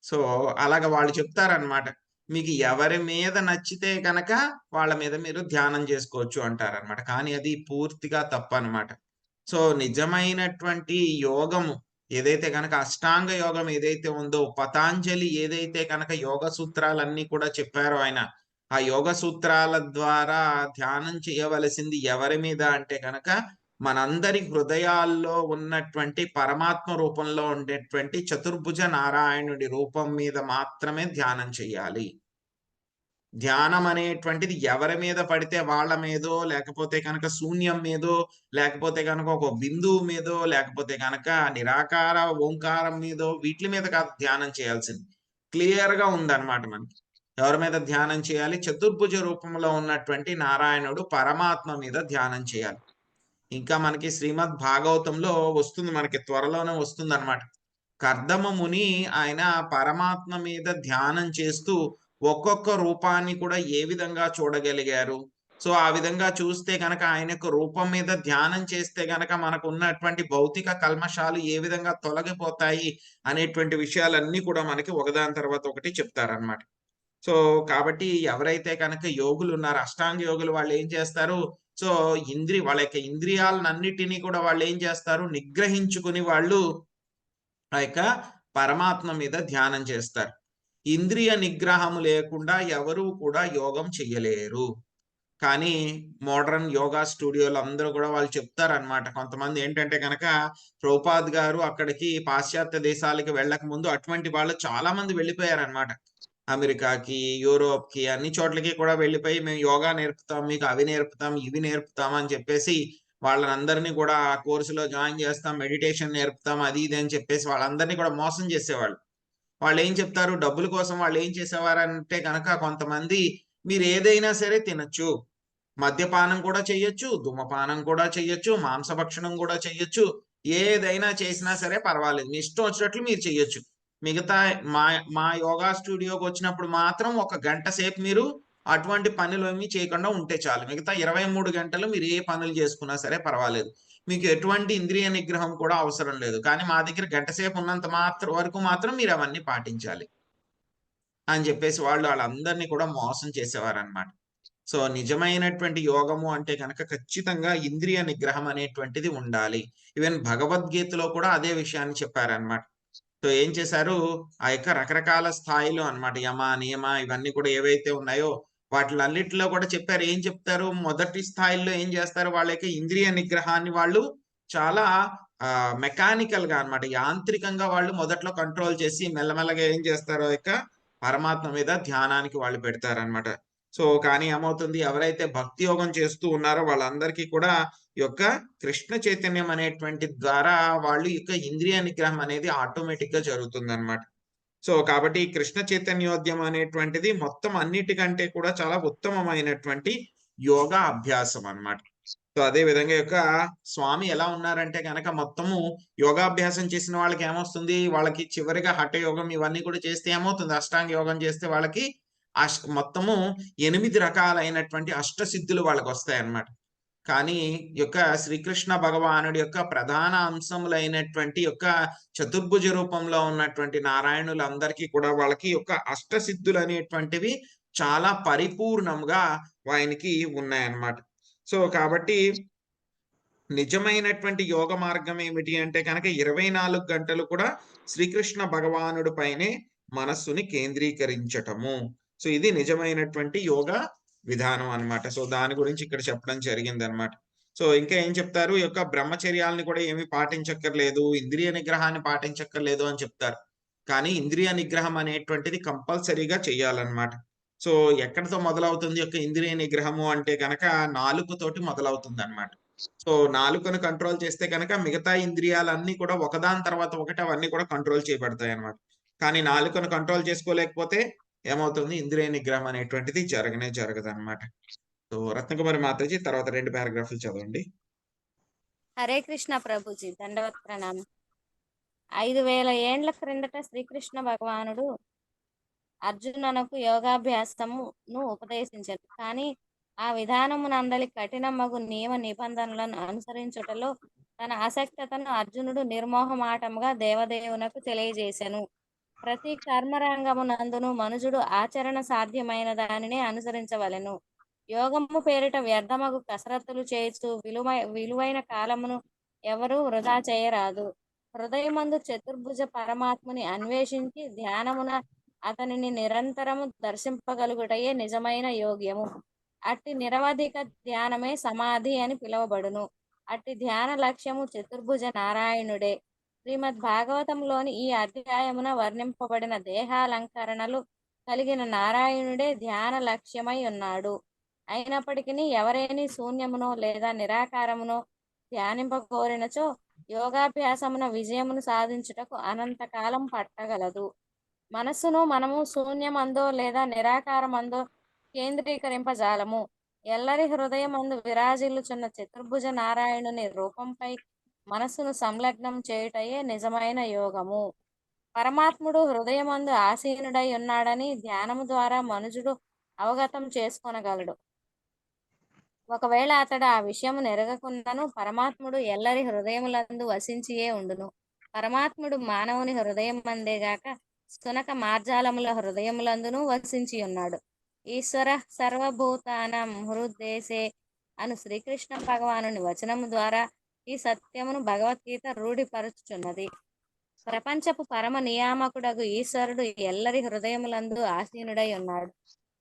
సో అలాగ వాళ్ళు చెప్తారనమాట, మీకు ఎవరి మీద నచ్చితే కనుక వాళ్ళ మీద మీరు ధ్యానం చేసుకోవచ్చు అంటారనమాట. కానీ అది పూర్తిగా తప్పనమాట. సో నిజమైనటువంటి యోగము ఏదైతే కనుక అష్టాంగ యోగం ఏదైతే ఉందో, పతాంజలి ఏదైతే కనుక యోగ సూత్రాలన్నీ కూడా చెప్పారో ఆయన, ఆ యోగ సూత్రాల ద్వారా ధ్యానం చేయవలసింది ఎవరి మీద అంటే కనుక మనందరి హృదయాల్లో ఉన్నటువంటి పరమాత్మ రూపంలో ఉండేటువంటి చతుర్భుజ నారాయణుడి రూపం మీద మాత్రమే ధ్యానం చెయ్యాలి. ధ్యానం అనేటువంటిది ఎవరి మీద పడితే వాళ్ళ మీదో, లేకపోతే కనుక శూన్యం మీదో, లేకపోతే కనుక ఒక బిందువు మీదో, లేకపోతే కనుక నిరాకార ఓంకారం మీదో, వీటి మీద కాదు ధ్యానం చేయాల్సింది. క్లియర్ గా ఉందన్నమాట మనకి ఎవరి మీద ధ్యానం చేయాలి, చతుర్భుజ రూపంలో ఉన్నటువంటి నారాయణుడు పరమాత్మ మీద ధ్యానం చేయాలి. ఇంకా మనకి శ్రీమద్ భాగవతంలో వస్తుంది, మనకి త్వరలోనే వస్తుంది అనమాట. కర్దమ ముని ఆయన పరమాత్మ మీద ధ్యానం చేస్తూ ఒక్కొక్క రూపాన్ని కూడా ఏ విధంగా చూడగలిగారు. సో ఆ విధంగా చూస్తే కనుక ఆయన యొక్క రూపం మీద ధ్యానం చేస్తే కనుక మనకు ఉన్నటువంటి భౌతిక కల్మషాలు ఏ విధంగా తొలగిపోతాయి అనేటువంటి విషయాలన్నీ కూడా మనకి ఒకదాని తర్వాత ఒకటి చెప్తారనమాట. సో కాబట్టి ఎవరైతే కనుక యోగులు ఉన్నారు, అష్టాంగ యోగులు, వాళ్ళు ఏం చేస్తారు, సో వాళ్ళ యొక్క ఇంద్రియాలన్నిటినీ కూడా వాళ్ళు ఏం చేస్తారు, నిగ్రహించుకుని వాళ్ళు ఆ యొక్క పరమాత్మ మీద ధ్యానం చేస్తారు. ఇంద్రియ నిగ్రహము లేకుండా ఎవరు కూడా యోగం చెయ్యలేరు. కానీ మోడర్న్ యోగా స్టూడియోలు అందరూ కూడా వాళ్ళు చెప్తారనమాట. కొంతమంది ఏంటంటే కనుక ప్రభుపాద్ గారు అక్కడికి పాశ్చాత్య దేశాలకి వెళ్ళక ముందు అటువంటి వాళ్ళు చాలా మంది వెళ్ళిపోయారనమాట. అమెరికాకి, యూరోప్‌కి అన్ని చోట్లకి కూడా వెళ్ళిపోయి మేము యోగా నేర్పుతాం, మీకు అవి నేర్పుతాం, ఇవి నేర్పుతాం అని చెప్పేసి వాళ్ళనందరినీ కూడా ఆ కోర్సులో జాయిన్ చేస్తాం, మెడిటేషన్ నేర్పుతాం అది ఇది అని చెప్పేసి వాళ్ళందరినీ కూడా మోసం చేసేవాళ్ళు. వాళ్ళేం చెప్తారు డబ్బుల కోసం వాళ్ళేం చేసేవారంటే గనక కొంతమంది మీరు ఏదైనా సరే తినొచ్చు. మద్యపానం కూడా చెయ్యొచ్చు, ధూమపానం కూడా చెయ్యొచ్చు, మాంసభక్షణం కూడా చెయ్యొచ్చు. ఏదైనా చేసినా సరే పర్వాలేదు. మీ ఇష్టం వచ్చినట్లు మీరు చెయ్యొచ్చు. మిగతా మా మా యోగా స్టూడియోకొచ్చినప్పుడు మాత్రం ఒక గంట సేపు మీరు అటువంటి పనులేమీ చేయకుండా ఉంటే చాలు. మిగతా 23 గంటలు మీరు ఏ పనులు చేసుకున్నా సరే పర్వాలేదు. మీకు ఎటువంటి ఇంద్రియ నిగ్రహం కూడా అవసరం లేదు. కానీ మా దగ్గర గంట సేపు ఉన్నంత వరకు మాత్రం మీరు అవన్నీ పాటించాలి అని చెప్పేసి వాళ్ళందరినీ కూడా మోసం చేసేవారనమాట. సో నిజమైనటువంటి యోగము అంటే కనుక ఖచ్చితంగా ఇంద్రియ నిగ్రహం అనేటువంటిది ఉండాలి. ఈవెన్ భగవద్గీతలో కూడా అదే విషయాన్ని చెప్పారనమాట. సో ఏం చేశారు ఆ యొక్క రకరకాల స్థాయిలో అన్నమాట యమ, నియమ ఇవన్నీ కూడా ఏవైతే ఉన్నాయో వాటిలన్నిటిలో కూడా చెప్పారు. ఏం చెప్తారు మొదటి స్థాయిలో ఏం చేస్తారు వాళ్ళకి ఇంద్రియ నిగ్రహాన్ని వాళ్ళు చాలా మెకానికల్ గా అన్నమాట యాంత్రికంగా వాళ్ళు మొదట్లో కంట్రోల్ చేసి మెల్లమెల్లగా ఏం చేస్తారో యొక్క పరమాత్మ మీద ధ్యానానికి వాళ్ళు పెడతారనమాట. సో కానీ ఏమవుతుంది ఎవరైతే భక్తి యోగం చేస్తూ ఉన్నారో వాళ్ళందరికీ కూడా ఈ యొక్క కృష్ణ చైతన్యం అనేటువంటి ద్వారా వాళ్ళు యొక్క ఇంద్రియ నిగ్రహం అనేది ఆటోమేటిక్ గా జరుగుతుంది అనమాట. సో కాబట్టి కృష్ణ చైతన్యోద్యమం అనేటువంటిది మొత్తం అన్నిటికంటే కూడా చాలా ఉత్తమమైనటువంటి యోగా అభ్యాసం అన్నమాట. సో అదే విధంగా యొక్క స్వామి ఎలా ఉన్నారంటే కనుక మొత్తము యోగాభ్యాసం చేసిన వాళ్ళకి ఏమొస్తుంది వాళ్ళకి చివరిగా హఠ యోగం ఇవన్నీ కూడా చేస్తే ఏమవుతుంది అష్టాంగ యోగం చేస్తే వాళ్ళకి మొత్తము 8 రకాలైనటువంటి అష్టసిద్ధులు వాళ్ళకి వస్తాయి అన్నమాట. కానీ యొక్క శ్రీకృష్ణ భగవానుడి యొక్క ప్రధాన అంశములైనటువంటి యొక్క చతుర్భుజ రూపంలో ఉన్నటువంటి నారాయణులందరికీ కూడా వాళ్ళకి యొక్క అష్టసిద్ధులు అనేటువంటివి చాలా పరిపూర్ణంగా ఆయనకి ఉన్నాయన్నమాట. సో కాబట్టి నిజమైనటువంటి యోగ మార్గం ఏమిటి అంటే కనుక 24 గంటలు కూడా శ్రీకృష్ణ భగవానుడి పైనే మనస్సుని కేంద్రీకరించటము. సో ఇది నిజమైనటువంటి యోగ విధానం అన్నమాట. సో దాని గురించి ఇక్కడ చెప్పడం జరిగింది అనమాట. సో ఇంకా ఏం చెప్తారు ఈ యొక్క బ్రహ్మచర్యాలని కూడా ఏమి పాటించక్కర్లేదు, ఇంద్రియ నిగ్రహాన్ని పాటించక్కర్లేదు అని చెప్తారు. కానీ ఇంద్రియ నిగ్రహం అనేటువంటిది కంపల్సరీగా చెయ్యాలన్నమాట. సో ఎక్కడితో మొదలవుతుంది యొక్క ఇంద్రియ నిగ్రహము అంటే కనుక నాలుకతోటి మొదలవుతుంది అనమాట. సో నాలుకను కంట్రోల్ చేస్తే కనుక మిగతా ఇంద్రియాలన్నీ కూడా ఒకదాని తర్వాత ఒకటి అవన్నీ కూడా కంట్రోల్ చేయబడతాయి అనమాట. కానీ నాలుకను కంట్రోల్ చేసుకోలేకపోతే ఏమవుతుంది ఇంద్రియ నిగ్రహం అనేటువంటిది జరగదు అనమాట. సో రత్నకుమారి మాతాజీ తర్వాత 2 పారాగ్రాఫ్లు చదవండి. హరే కృష్ణ ప్రభుజీ దండవత్ ప్రణామం. 5000 ఏండ్ల క్రిందట శ్రీకృష్ణ భగవానుడు అర్జునునకు యోగాభ్యాసమును ఉపదేశించారు. కానీ ఆ విధానమునందలి కఠినమగు నియమ నిబంధనలను అనుసరించుటలో తన ఆసక్తతను అర్జునుడు నిర్మోహమాటముగా దేవదేవునకు తెలియజేసెను. ప్రతి కర్మరంగమునందును మనుజుడు ఆచరణ సాధ్యమైన దానినే అనుసరించవలెను. యోగము పేరిట వ్యర్థమగు కసరత్తులు చేయుచు విలువైన కాలమును ఎవరూ వృధా చేయరాదు. హృదయమందు చతుర్భుజ పరమాత్ముని అన్వేషించి ధ్యానమున అతనిని నిరంతరము దర్శింపగలుగుటయే నిజమైన యోగ్యము. అట్టి నిరవధిక ధ్యానమే సమాధి అని పిలువబడును. అట్టి ధ్యాన లక్ష్యము చతుర్భుజ నారాయణుడే. శ్రీమద్ భాగవతంలోని ఈ అధ్యాయమున వర్ణింపబడిన దేహాలంకరణలు కలిగిన నారాయణుడే ధ్యాన లక్ష్యమై ఉన్నాడు. అయినప్పటికీ ఎవరైనా శూన్యమునో లేదా నిరాకారమునో ధ్యానింపకోరినచో యోగాభ్యాసమున విజయమును సాధించుటకు అనంతకాలం పట్టగలదు. మనస్సును మనము శూన్యమందో లేదా నిరాకారమందో కేంద్రీకరింపజాలము. ఎల్లరి హృదయమందు విరాజిల్లుచున్న చతుర్భుజ నారాయణుని రూపంపై మనస్సును సంలగ్నం చేయుటయే నిజమైన యోగము. పరమాత్ముడు హృదయమందు ఆసీనుడై ఉన్నాడని ధ్యానము ద్వారా మనుజుడు అవగతం చేసుకొనగలడు. ఒకవేళ అతడు ఆ విషయము నెరగకుండాను పరమాత్ముడు ఎల్లరి హృదయములందు వసించియే ఉండును. పరమాత్ముడు మానవుని హృదయం మందేగాక సునక మార్జాలముల హృదయములందును వసించి ఉన్నాడు. ఈశ్వర సర్వభూతానం హృద్దేశే అను శ్రీకృష్ణ భగవానుని వచనము ద్వారా ఈ సత్యమును భగవద్గీత రూఢిపరుచుచున్నది. ప్రపంచపు పరమ నియామకుడగు ఈశ్వరుడు ఎల్లరి హృదయములందు ఆసీనుడై ఉన్నాడు.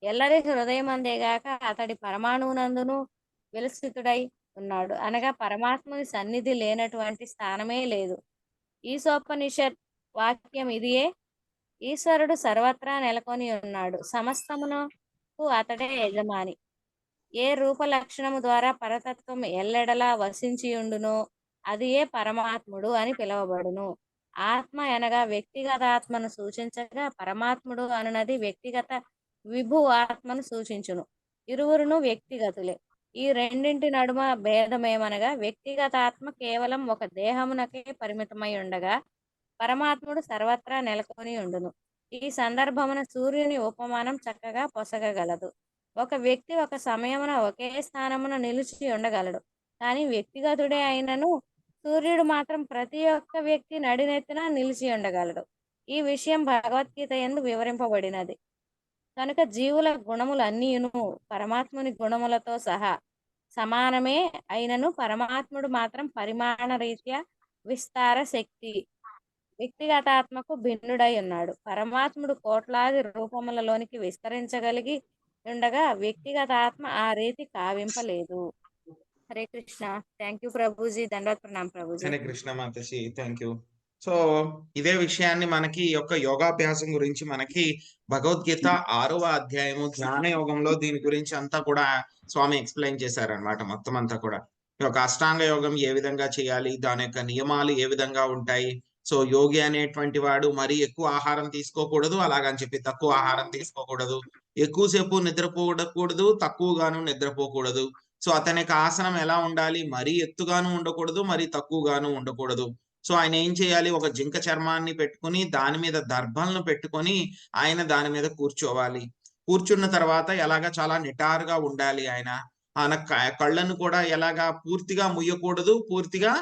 ఎల్లరి హృదయమందేగాక అతడి పరమాణువునందును విలసితుడై ఉన్నాడు. అనగా పరమాత్ముని సన్నిధి లేనటువంటి స్థానమే లేదు. ఈశోపనిషత్ వాక్యం ఇదియే. ఈశ్వరుడు సర్వత్రా నెలకొని ఉన్నాడు. సమస్తమునకు అతడే యజమాని. ఏ రూపలక్షణము ద్వారా పరతత్వం ఎల్లెడలా వసించియుండునో అది ఏ పరమాత్ముడు అని పిలువబడును. ఆత్మ అనగా వ్యక్తిగత ఆత్మను సూచించగా, పరమాత్ముడు అనునది వ్యక్తిగత విభు ఆత్మను సూచించును. ఇరువురును వ్యక్తిగతులే. ఈ రెండింటి నడుమ భేదమేమనగా, వ్యక్తిగత ఆత్మ కేవలం ఒక దేహమునకే పరిమితమై ఉండగా, పరమాత్ముడు సర్వత్రా నెలకొని ఉండును. ఈ సందర్భమున సూర్యుని ఉపమానం చక్కగా పొసగగలదు. ఒక వ్యక్తి ఒక సమయమున ఒకే స్థానమున నిలిచి ఉండగలడు, కానీ వ్యక్తిగతుడే అయినను సూర్యుడు మాత్రం ప్రతి ఒక్క వ్యక్తి నడినెత్తిన నిలిచి ఉండగలడు. ఈ విషయం భగవద్గీత యందు వివరింపబడినది. కనుక జీవుల గుణములు అన్నీయును పరమాత్ముని గుణములతో సహా సమానమే అయినను పరమాత్ముడు మాత్రం పరిమాణ రీత్యా విస్తార శక్తి వ్యక్తిగతాత్మకు భిన్నుడై ఉన్నాడు. పరమాత్ముడు కోట్లాది రూపములలోనికి విస్తరించగలిగి ఉండగా వ్యక్తిగత ఆత్మ ఆ రీతి కావింపలేదు. Hare Krishna. Thank you Prabhuji. దండవత్ ప్రణాం Prabhuji. Hare Krishna మాతజీ, thank you. So ఇదే విషయాన్ని మనకి ఈ యొక్క యోగాభ్యాసం గురించి మనకి భగవద్గీత 6వ అధ్యాయము ధ్యాన యోగంలో దీని గురించి అంతా కూడా స్వామి ఎక్స్ప్లెయిన్ చేశారనమాట. మొత్తం అంతా కూడా ఈ యొక్క అష్టాంగ యోగం ఏ విధంగా చేయాలి, దాని యొక్క నియమాలు ఏ విధంగా ఉంటాయి. సో యోగి అనేటువంటి వాడు మరీ ఎక్కువ ఆహారం తీసుకోకూడదు, అలాగని చెప్పి తక్కువ ఆహారం తీసుకోకూడదు, ఎక్కువసేపు నిద్రపోకూడదు, తక్కువగాను నిద్రపోకూడదు. సో అతని యొక్క ఆసనం ఎలా ఉండాలి, మరీ ఎత్తుగాను ఉండకూడదు, మరీ తక్కువగాను ఉండకూడదు. సో ఆయన ఏం చేయాలి, ఒక జింక చర్మాన్ని పెట్టుకుని దాని మీద దర్భలను పెట్టుకొని ఆయన దాని మీద కూర్చోవాలి. కూర్చున్న తర్వాత ఎలాగా చాలా నిటారుగా ఉండాలి. ఆయన కళ్ళను కూడా ఎలాగా పూర్తిగా ముయ్యకూడదు, పూర్తిగా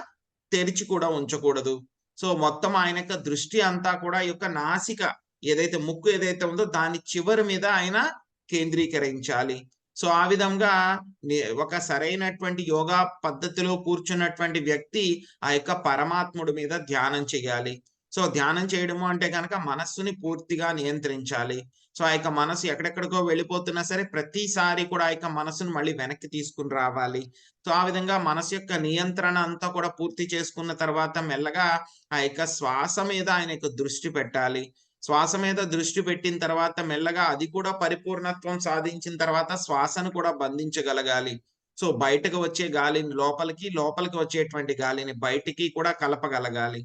తెరిచి కూడా ఉంచకూడదు. సో మొత్తం ఆయన యొక్క దృష్టి అంతా కూడా ఈ యొక్క నాసిక ఏదైతే ముక్కు ఏదైతే ఉందో దాని చివరి మీద ఆయన కేంద్రీకరించాలి. సో ఆ విధంగా ఒక సరైనటువంటి యోగా పద్ధతిలో కూర్చున్నటువంటి వ్యక్తి ఆ యొక్క పరమాత్ముడి మీద ధ్యానం చేయాలి. సో ధ్యానం చేయడము అంటే కనుక మనస్సుని పూర్తిగా నియంత్రించాలి. సో ఆ యొక్క మనసు ఎక్కడెక్కడికో వెళ్ళిపోతున్నా సరే ప్రతిసారి కూడా ఆ యొక్క మనసును మళ్ళీ వెనక్కి తీసుకుని రావాలి. సో ఆ విధంగా మనసు యొక్క నియంత్రణ అంతా కూడా పూర్తి చేసుకున్న తర్వాత మెల్లగా ఆ యొక్క శ్వాస మీద ఆయన యొక్క దృష్టి పెట్టాలి. శ్వాస మీద దృష్టి పెట్టిన తర్వాత మెల్లగా అది కూడా పరిపూర్ణత్వం సాధించిన తర్వాత శ్వాసను కూడా బంధించగలగాలి. సో బయటకు వచ్చే గాలిని లోపలికి, లోపలికి వచ్చేటువంటి గాలిని బయటికి కూడా కలపగలగాలి.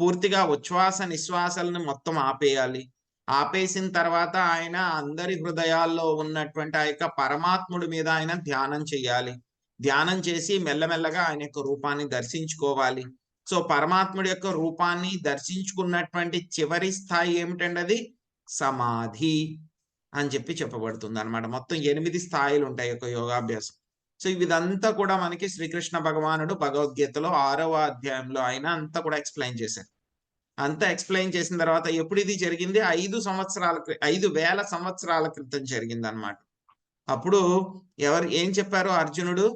పూర్తిగా ఉచ్ఛ్వాస నిశ్వాసాలను మొత్తం ఆపేయాలి. ఆపేసిన తర్వాత ఆయన అందరి హృదయాల్లో ఉన్నటువంటి ఆ యొక్క పరమాత్ముడి మీద ఆయన ధ్యానం చేయాలి. ధ్యానం చేసి మెల్లమెల్లగా ఆయన యొక్క రూపాన్ని దర్శించుకోవాలి. సో పరమాత్ముడి యొక్క రూపాన్ని దర్శించుకున్నటువంటి చివరి స్థాయి ఏమిటండి, అది సమాధి అని చెప్పబడుతుంది అనమాట. మొత్తం 8 స్థాయిలు ఉంటాయి యొక్క యోగాభ్యాసం. సో ఇదంతా కూడా మనకి శ్రీకృష్ణ భగవానుడు భగవద్గీతలో 6వ అధ్యాయంలో ఆయన అంతా కూడా ఎక్స్ప్లెయిన్ చేశారు. అంతా ఎక్స్ప్లెయిన్ చేసిన తర్వాత ఎప్పుడు ఇది జరిగింది, 5,000 సంవత్సరాల క్రితం జరిగింది అనమాట. అప్పుడు ఏం చెప్పారు అర్జునుడు,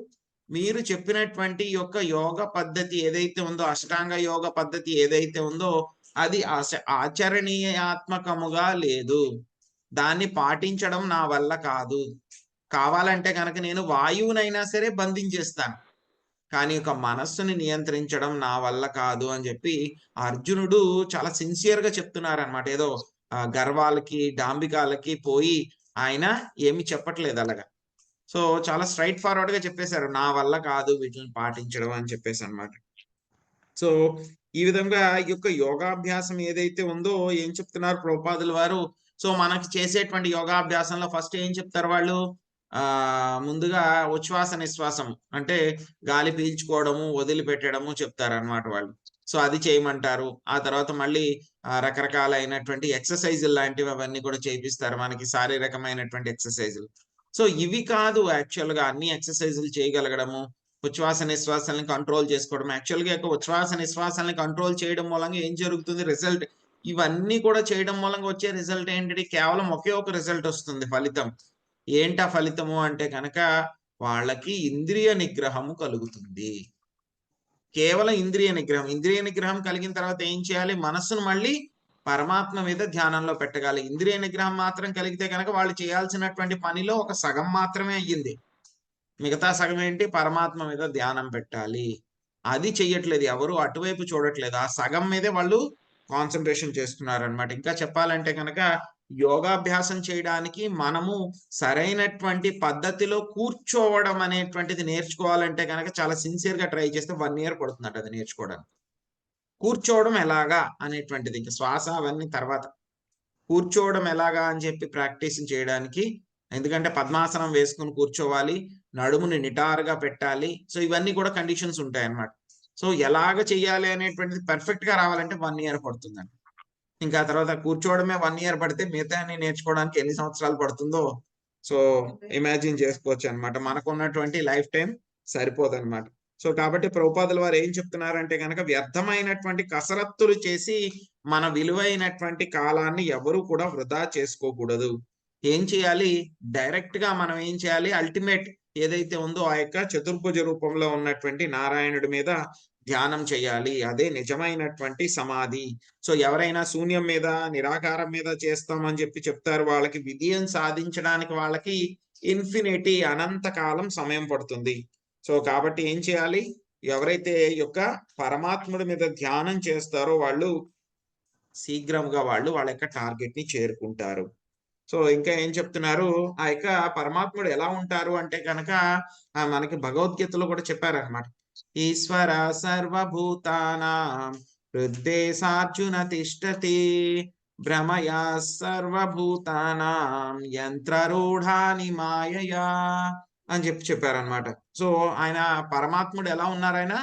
మీరు చెప్పినటువంటి యొక్క యోగ పద్ధతి ఏదైతే ఉందో, అష్టాంగ యోగ పద్ధతి ఏదైతే ఉందో అది ఆచరణీయాత్మకముగా లేదు, దాన్ని పాటించడం నా వల్ల కాదు. కావాలంటే కనుక నేను వాయువునైనా సరే బంధించేస్తాను, కానీ ఒక మనస్సుని నియంత్రించడం నా వల్ల కాదు అని చెప్పి అర్జునుడు చాలా సిన్సియర్ గా చెప్తున్నారనమాట. ఏదో గర్వాలకి డాంబికాలకి పోయి ఆయన ఏమి చెప్పట్లేదు అలాగా. సో చాలా స్ట్రైట్ ఫార్వర్డ్ గా చెప్పేశారు, నా వల్ల కాదు వీటిని పాటించడం అని చెప్పేసి అనమాట. సో ఈ విధంగా ఈ యొక్క యోగాభ్యాసం ఏదైతే ఉందో ఏం చెప్తున్నారు ప్రభుపాదుల వారు, సో మనకి చేసేటువంటి యోగాభ్యాసంలో ఫస్ట్ ఏం చెప్తారు వాళ్ళు, ముందుగా ఉచ్ఛ్వాస నిశ్వాసం అంటే గాలి పీల్చుకోవడము వదిలిపెట్టడము చెప్తారు అనమాట వాళ్ళు. సో అది చేయమంటారు. ఆ తర్వాత మళ్ళీ రకరకాలైనటువంటి ఎక్సర్సైజులు లాంటివి అవన్నీ కూడా చేపిస్తారు మనకి, శారీరకమైనటువంటి ఎక్సర్సైజులు. సో ఇవి కాదు యాక్చువల్ గా అన్ని ఎక్సర్సైజులు చేయగలగడము, ఉచ్ఛ్వాస నిశ్వాసాలని కంట్రోల్ చేసుకోవడం. యాక్చువల్ గా ఉచ్ఛ్వాస నిశ్వాసాలని కంట్రోల్ చేయడం మూలంగా ఏం జరుగుతుంది, రిజల్ట్ ఇవన్నీ కూడా చేయడం మూలంగా వచ్చే రిజల్ట్ ఏంటి, కేవలం ఒకే ఒక రిజల్ట్ వస్తుంది, ఫలితం. ఏంటా ఫలితము అంటే కనుక వాళ్ళకి ఇంద్రియ నిగ్రహము కలుగుతుంది. కేవలం ఇంద్రియ నిగ్రహం కలిగిన తర్వాత ఏం చేయాలి, మనస్సును మళ్ళీ పరమాత్మ మీద ధ్యానంలో పెట్టగాలి. ఇంద్రియ నిగ్రహం మాత్రం కలిగితే కనుక వాళ్ళు చేయాల్సినటువంటి పనిలో ఒక సగం మాత్రమే అయ్యింది, మిగతా సగం ఏంటి, పరమాత్మ మీద ధ్యానం పెట్టాలి. అది చెయ్యట్లేదు ఎవరు, అటువైపు చూడట్లేదు, ఆ సగం మీదే వాళ్ళు కాన్సన్ట్రేషన్ చేస్తున్నారనమాట. ఇంకా చెప్పాలంటే కనుక యోగాభ్యాసం చేయడానికి మనము సరైనటువంటి పద్ధతిలో కూర్చోవడం అనేటువంటిది నేర్చుకోవాలంటే కనుక చాలా సిన్సియర్గా ట్రై చేస్తే 1 year పడుతుందట అది నేర్చుకోవడానికి. కూర్చోవడం ఎలాగా అనేటువంటిది, ఇంకా శ్వాస అవన్నీ తర్వాత, కూర్చోవడం ఎలాగా అని చెప్పి ప్రాక్టీస్ చేయడానికి, ఎందుకంటే పద్మాసనం వేసుకుని కూర్చోవాలి, నడుముని నిటారుగా పెట్టాలి. సో ఇవన్నీ కూడా కండిషన్స్ ఉంటాయి అన్నమాట. సో ఎలాగ చెయ్యాలి అనేటువంటిది పర్ఫెక్ట్ గా రావాలంటే 1 year పడుతుందండి. ఇంకా తర్వాత కూర్చోవడమే 1 year పడితే మిగతా నేర్చుకోవడానికి ఎన్ని సంవత్సరాలు పడుతుందో సో ఇమాజిన్ చేసుకోవచ్చు అనమాట. మనకు ఉన్నటువంటి లైఫ్ టైం సరిపోదు అనమాట. సో కాబట్టి ప్రభుపాదుల వారు ఏం చెప్తున్నారంటే కనుక వ్యర్థమైనటువంటి కసరత్తులు చేసి మన విలువైనటువంటి కాలాన్ని ఎవరు కూడా వృధా చేసుకోకూడదు. ఏం చేయాలి, డైరెక్ట్ గా మనం ఏం చేయాలి, అల్టిమేట్ ఏదైతే ఉందో ఆ యొక్క చతుర్భుజ రూపంలో ఉన్నటువంటి నారాయణుడి మీద ధ్యానం చేయాలి. అదే నిజమైనటువంటి సమాధి. సో ఎవరైనా శూన్యం మీద నిరాకారం మీద చేస్తామని చెప్పి చెప్తారు, వాళ్ళకి విజయం సాధించడానికి వాళ్ళకి ఇన్ఫినిటీ అనంతకాలం సమయం పడుతుంది. సో కాబట్టి ఏం చేయాలి, ఎవరైతే యొక్క పరమాత్ముడి మీద ధ్యానం చేస్తారో వాళ్ళు శీఘ్రంగా వాళ్ళ యొక్క టార్గెట్ ని చేరుకుంటారు. సో ఇంకా ఏం చెప్తున్నారు, ఆ యొక్క పరమాత్ముడు ఎలా ఉంటారు అంటే కనుక మనకి భగవద్గీతలో కూడా చెప్పారనమాట. ఈశ్వర సర్వభూతానాం హృద్దేశార్జున తిష్టతి భ్రమయా సర్వభూతానాం యంత్రరూఢాని మాయయా అని చెప్పారనమాట. సో ఆయన పరమాత్ముడు ఎలా ఉన్నారు, ఆయన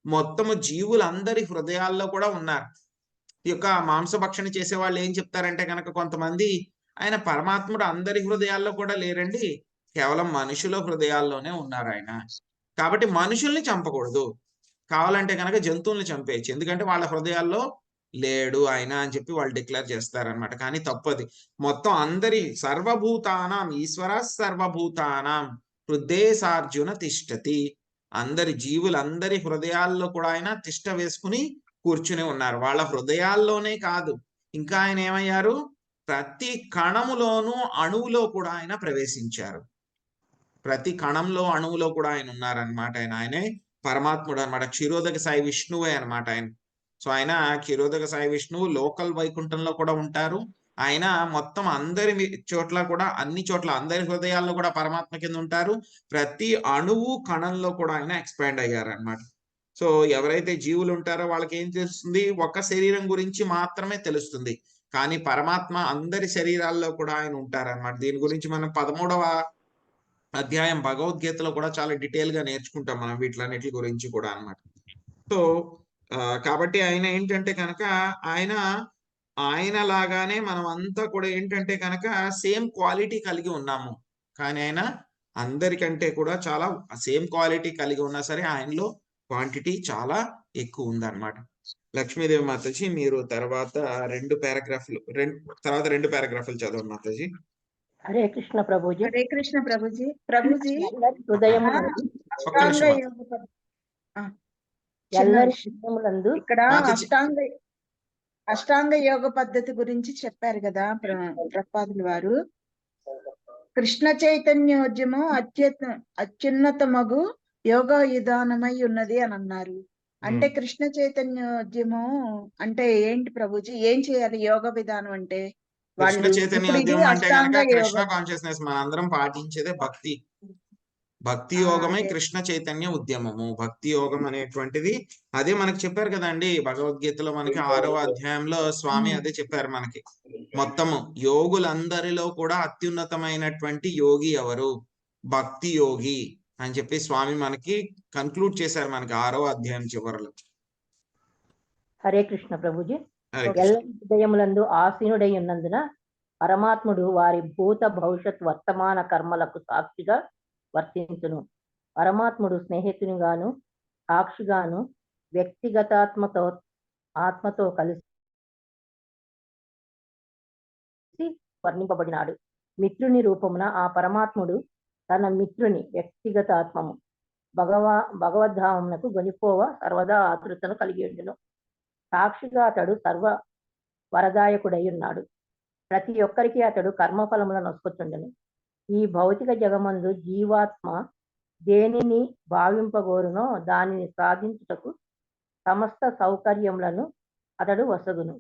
మొత్తము జీవులందరి హృదయాల్లో కూడా ఉన్నారు. ఈ యొక్క మాంసభక్షణ చేసే వాళ్ళు ఏం చెప్తారంటే కనుక కొంతమంది, ఆయన పరమాత్ముడు అందరి హృదయాల్లో కూడా లేరండి, కేవలం మనుషుల హృదయాల్లోనే ఉన్నారు ఆయన. కాబట్టి మనుషుల్ని చంపకూడదు, కావాలంటే కనుక జంతువుల్ని చంపేయచ్చు, ఎందుకంటే వాళ్ళ హృదయాల్లో లేడు ఆయన అని చెప్పి వాళ్ళు డిక్లేర్ చేస్తారనమాట. కానీ తప్పది. మొత్తం అందరి సర్వభూతానాం ఈశ్వర సర్వభూతానాం హృదయేశార్జున తిష్టతి, అందరి జీవులందరి హృదయాల్లో కూడా ఆయన తిష్ట వేసుకుని కూర్చుని ఉన్నారు. వాళ్ళ హృదయాల్లోనే కాదు, ఇంకా ఆయన ఏమయ్యారు, ప్రతి కణములోనూ అణువులో కూడా ఆయన ప్రవేశించారు. ప్రతి కణంలో అణువులో కూడా ఆయన ఉన్నారనమాట. ఆయనే పరమాత్ముడు అనమాట. క్షీరోదక సాయి విష్ణువే అనమాట ఆయన. సో ఆయన క్షీరోదక సాయి విష్ణువు లోకల్ వైకుంఠంలో కూడా ఉంటారు. ఆయన మొత్తం అందరి చోట్ల కూడా, అన్ని చోట్ల అందరి హృదయాల్లో కూడా పరమాత్మ కింద ఉంటారు. ప్రతి అణువు కణంలో కూడా ఆయన ఎక్స్పాండ్ అయ్యారనమాట. సో ఎవరైతే జీవులు ఉంటారో వాళ్ళకి ఏం తెలుస్తుంది, ఒక శరీరం గురించి మాత్రమే తెలుస్తుంది, కానీ పరమాత్మ అందరి శరీరాల్లో కూడా ఆయన ఉంటారన్నమాట. దీని గురించి మనం 13వ అధ్యాయం భగవద్గీతలో కూడా చాలా డీటెయిల్ గా నేర్చుకుంటాం మనం వీటిలన్నిటి గురించి కూడా అన్నమాట. సో కాబట్టి ఆయన ఏంటంటే కనుక ఆయన లాగానే మనం అంతా కూడా ఏంటంటే కనుక సేమ్ క్వాలిటీ కలిగి ఉన్నాము, కానీ ఆయన అందరికంటే కూడా చాలా సేమ్ క్వాలిటీ కలిగి ఉన్నా సరే ఆయనలో క్వాంటిటీ చాలా ఎక్కువ ఉందన్నమాట. లక్ష్మీదేవి మాతాజీ మీరు తర్వాత 2 పారాగ్రాఫ్లు చదవండి మాతాజీ. హరే కృష్ణ ప్రభుజీ. హరే కృష్ణ ప్రభుజీ. ప్రభుజీ హృదయం ఇక్కడ అష్టాంగ యోగ పద్ధతి గురించి చెప్పారు కదా ప్రభుపాదుల వారు. కృష్ణ చైతన్యోద్యమం అత్యున్నతమగు యోగ విధానమై ఉన్నది అని అన్నారు. అంటే కృష్ణ చైతన్యోద్యమం అంటే ఏంటి ప్రభుజీ, ఏం చేయాలి యోగ విధానం అంటే? కృష్ణ చైతన్యోద్యమం అంటే కనుక కృష్ణ కాన్షియస్నెస్ మనందరం పాటించేదే భక్తి యోగమే కృష్ణ చైతన్య ఉద్యమము. భక్తి యోగం అనేటువంటిది అదే మనకు చెప్పారు కదండి భగవద్గీతలో, మనకి 6వ అధ్యాయంలో స్వామి అదే చెప్పారు మనకి. మొత్తము యోగులందరిలో కూడా అత్యున్నతమైనటువంటి యోగి ఎవరు, భక్తి యోగి అని చెప్పి స్వామి మనకి కన్క్లూడ్ చేశారు మనకి 6వ అధ్యాయం చివరిలో. హరే కృష్ణ ప్రభుజీ. హృదయములందు ఆసీనుడై ఉన్నందున పరమాత్ముడు వారి భూత భవిష్యత్ వర్తమాన కర్మలకు సాక్షిగా వర్తించును. పరమాత్ముడు స్నేహితునిగాను సాక్షిగాను ఆత్మతో కలిసి వర్ణింపబడినాడు. మిత్రుని రూపమున ఆ పరమాత్ముడు తన మిత్రుని వ్యక్తిగత ఆత్మము భగవద్ధామమునకు గొనిపోవ సర్వదా ఆతృతను కలిగి ఉండును. సాక్షిగా అతడు సర్వ వరదాయకుడై ఉన్నాడు. ప్రతి ఒక్కరికి అతడు కర్మఫలములను నొసుకొచ్చుండును. ఈ భౌతిక జగమందు జీవాత్మ దేనిని భావింపగోరునో దానిని సాధించుటకు సమస్త సౌకర్యములను అతడు వసగును.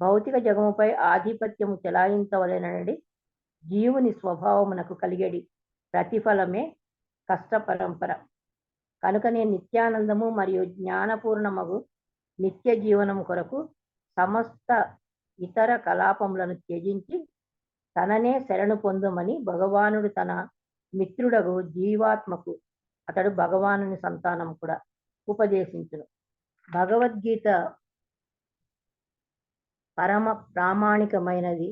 భౌతిక జగముపై ఆధిపత్యము చెలాయించవలెనని జీవుని స్వభావమునకు కలిగేది ప్రతిఫలమే కష్ట పరంపర. కనుకనే నిత్యానందము మరియు జ్ఞానపూర్ణమగు నిత్య జీవనము కొరకు సమస్త ఇతర కలాపములను త్యజించి తననే శరణు పొందమని భగవానుడు తన మిత్రుడగు జీవాత్మకు, అతడు భగవానుని సంతానం కూడా, ఉపదేశించును. భగవద్గీత పరమ ప్రామాణికమైనది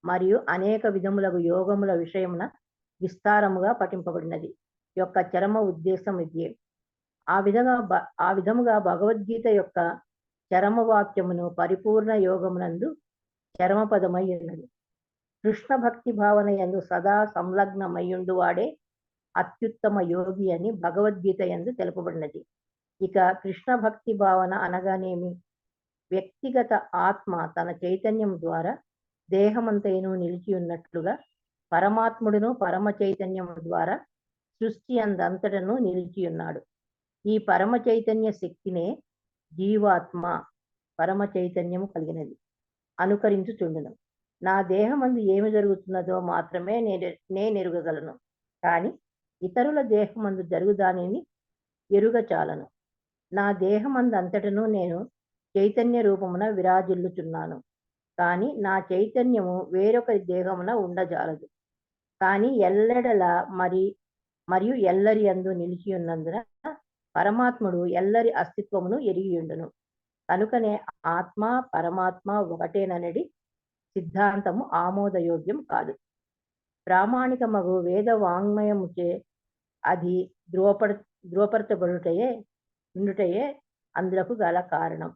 మరియు అనేక విధములకు యోగముల విషయమున విస్తారముగా పఠింపబడినది యొక్క చరమ ఉద్దేశం ఇదే. ఆ విధముగా భగవద్గీత యొక్క చరమ వాక్యమును పరిపూర్ణ యోగమునందు చరమపదమై ఉన్నది. కృష్ణ భక్తి భావన యందు సదా సంలగ్నమయ్యుండు వాడే అత్యుత్తమ యోగి అని భగవద్గీత యందు తెలుపబడినది. ఇక కృష్ణ భక్తి భావన అనగానేమి? వ్యక్తిగత ఆత్మ తన చైతన్యం ద్వారా దేహమంతైను నిలిచి ఉన్నట్లుగా పరమాత్ముడును పరమ చైతన్యం ద్వారా సృష్టి అందంతటను నిలిచి ఉన్నాడు. ఈ పరమ చైతన్య శక్తినే జీవాత్మ, పరమ చైతన్యము కలిగినది, అనుకరించుచుండును. నా దేహమందు ఏమి జరుగుతున్నదో మాత్రమే నేనెరుగగలను, కానీ ఇతరుల దేహమందు జరుగు దానిని ఎరుగ చాలను. నా దేహమందు అంతటను నేను చైతన్య రూపమున విరాజిల్లుచున్నాను, కానీ నా చైతన్యము వేరొకరి దేహమున ఉండజాలదు. కానీ ఎల్లెడల మరియు ఎల్లరి యందు నిలిచి ఉన్నందున పరమాత్ముడు ఎల్లరి అస్తిత్వమును ఎరిగియుండును. కనుకనే ఆత్మ పరమాత్మ ఒకటేననేది సిద్ధాంతము ఆమోదయోగ్యం కాదు. ప్రామాణికమగు వేద వాంగ్మయముచే అది ధృవపరచబడుటయే అందులకు గల కారణం.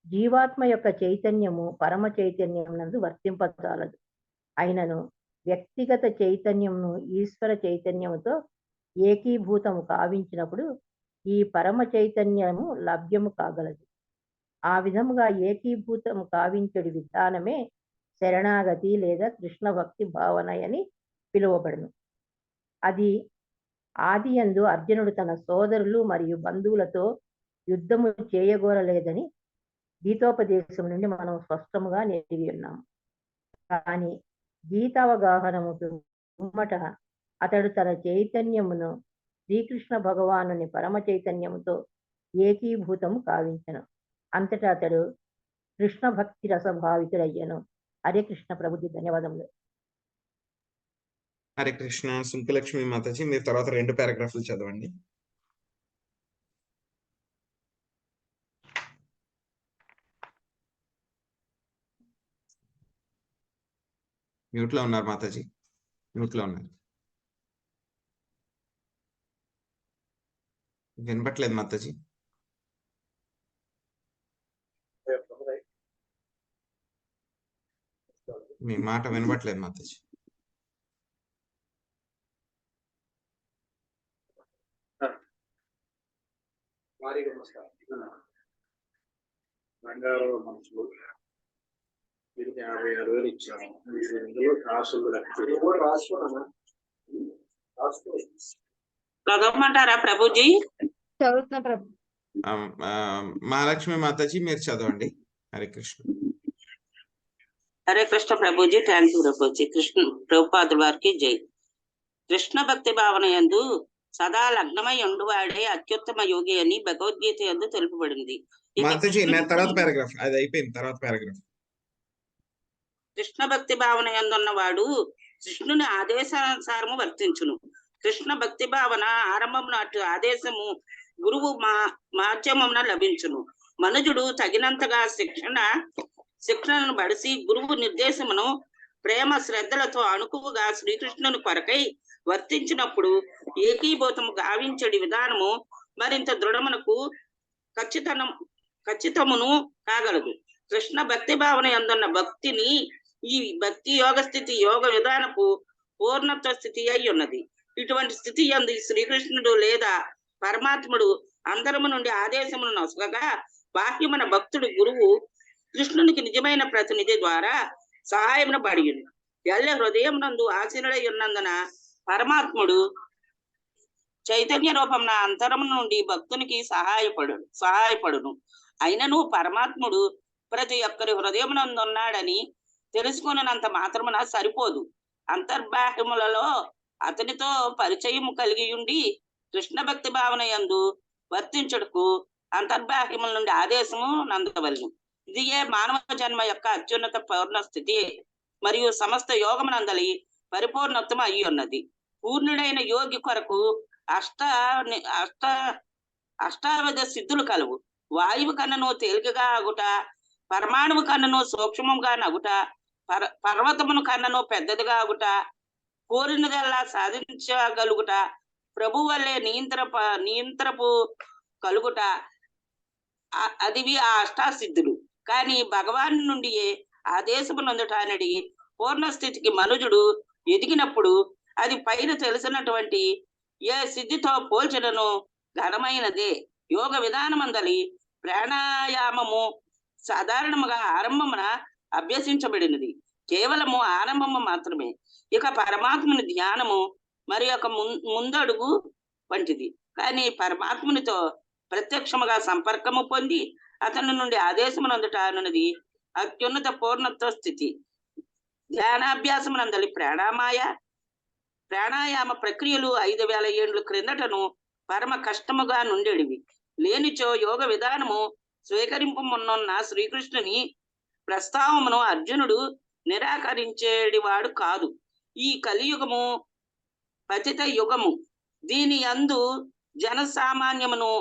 జీవాత్మ యొక్క చైతన్యము పరమ చైతన్యం నందు వర్తింపజాలదు. అయినను వ్యక్తిగత చైతన్యమును ఈశ్వర చైతన్యముతో ఏకీభూతము కావించినప్పుడు ఈ పరమ చైతన్యము లభ్యము కాగలదు. ఆ విధముగా ఏకీభూతము కావించడి విధానమే శరణాగతి లేదా కృష్ణ భక్తి భావన అని పిలువబడును. అది ఆదియందు అర్జునుడు తన సోదరులు మరియు బంధువులతో యుద్ధము చేయగోరలేదని గీతోపదేశం నుండి మనం స్పష్టముగా నెరిగి ఉన్నాము. కానీ గీతావగాహనము పిమ్మట అతడు తన చైతన్యమును శ్రీకృష్ణ భగవానుని పరమ చైతన్యముతో ఏకీభూతము కావించను. అంతటా అతడు కృష్ణ భక్తి రసభావితుడయ్యను. హరే కృష్ణ ప్రభుజీ, ధన్యవాదములు. హరే కృష్ణ. సుంకలక్ష్మి మాతాజీ, మీరు తర్వాత 2 పారాగ్రాఫ్లు చదవండి. మ్యూట్ లో ఉన్నారు మాతాజీ, మ్యూట్ లో ఉన్నారు. వినపట్లేదు మాతాజీ. మీ మాట వినపట్లేదు మాతాజీ. బంగారు మనుషులు 56,000 ఇచ్చాము. ఇందులో కాసులు చదవమంటారా ప్రభుజీ? చదువుతున్నా ప్రభు. మహాలక్ష్మి మాతాజీ, మీరు చదవండి. హరే కృష్ణ. హరే కృష్ణ ప్రభుజీ. Thank you Prabhuji. కృష్ణ ప్రభుపాదుల వారికి జై. కృష్ణ భక్తి భావన యందు సదా లగ్నమై ఉండువాడే అత్యుత్తమ యోగి అని భగవద్గీత యందు తెలుపబడింది. మాతాజీ, తర్వాత పారాగ్రాఫ్ అది అయిపోయింది. తర్వాత పారాగ్రాఫ్. కృష్ణ భక్తి భావన యందున్నవాడు కృష్ణుని ఆదేశానుసారము వర్తించును. కృష్ణ భక్తి భావన ఆరంభమున అటు ఆదేశము గురువు మాధ్యమమున లభించును. మనుజుడు తగినంతగా శిక్షణను బడిసి గురువు నిర్దేశమును ప్రేమ శ్రద్ధలతో అణుకువగా శ్రీకృష్ణుని కొరకై వర్తించినప్పుడు ఏకీభూతము గావించడి విధానము మరింత దృఢమునకు ఖచ్చితమును కాగలదు. కృష్ణ భక్తి భావన యందున్న భక్తిని ఈ భక్తి యోగ స్థితి యోగ విధానపు పూర్ణత్వ స్థితి అయి ఉన్నది. ఇటువంటి స్థితి యందు శ్రీకృష్ణుడు లేదా పరమాత్ముడు అంతరము నుండి ఆదేశమును నొసగగా బాహ్యమైన భక్తుడు గురువు కృష్ణునికి నిజమైన ప్రతినిధి ద్వారా సహాయమును పడియును. ఎల్ల హృదయం నందు ఆసీనుడై ఉన్నందున పరమాత్ముడు చైతన్య రూపమున అంతరము నుండి భక్తునికి సహాయపడును. అయినను పరమాత్ముడు ప్రతి ఒక్కరి హృదయమునందున్నాడని తెలుసుకున్నంత మాత్రమున సరిపోదు. అంతర్బాహ్యములలో అతనితో పరిచయము కలిగి ఉండి కృష్ణ భక్తి భావన యందు వర్తించుటకు అంతర్బాహ్యముల నుండి ఆదేశము నందవలను. ఇదియే మానవ జన్మ యొక్క అత్యున్నత పూర్ణ స్థితి మరియు సమస్త యోగమునందలి పరిపూర్ణత్వం అయి ఉన్నది. పూర్ణుడైన యోగి కొరకు అష్టావిధ సిద్ధులు కలవు. వాయువు కన్నను తేలికగా అగుట, పరమాణువు కన్నను సూక్ష్మంగా నగుట, పర్వతమును కన్నను పెద్దదిగా అగుట, కోరినదల్లా సాధించగలుగుట, ప్రభు వల్లే నియంత్రపు కలుగుట, అదివి ఆ అష్టాసిద్ధులు. కానీ భగవాన్ నుండి ఆదేశము నొందుటానడి పూర్ణ స్థితికి మనుజుడు ఎదిగినప్పుడు అది పైన తెలిసినటువంటి ఏ సిద్ధితో పోల్చడను ఘనమైనదే. యోగ విధానమందలి ప్రాణాయామము సాధారణముగా ఆరంభమున అభ్యసించబడినది, కేవలము ఆరంభము మాత్రమే. ఇక పరమాత్మని ధ్యానము మరి ఒక ముందడుగు వంటిది. కానీ పరమాత్మునితో ప్రత్యక్షముగా సంపర్కము పొంది అతని నుండి ఆదేశమునందుటనున్నది అత్యున్నత పూర్ణత్వ స్థితి. ధ్యానాభ్యాసమునందలి ప్రాణాయామ ప్రక్రియలు 5000 ఏండ్ల క్రిందటను పరమ కష్టముగా నుండేడివి. లేనిచో యోగ విధానము స్వీకరింపమున్న శ్రీకృష్ణుని ప్రస్తావమును అర్జునుడు నిరాకరించేడివాడు కాదు. ఈ కలియుగము పతిత యుగము. దీని యందు జనసామాన్యమును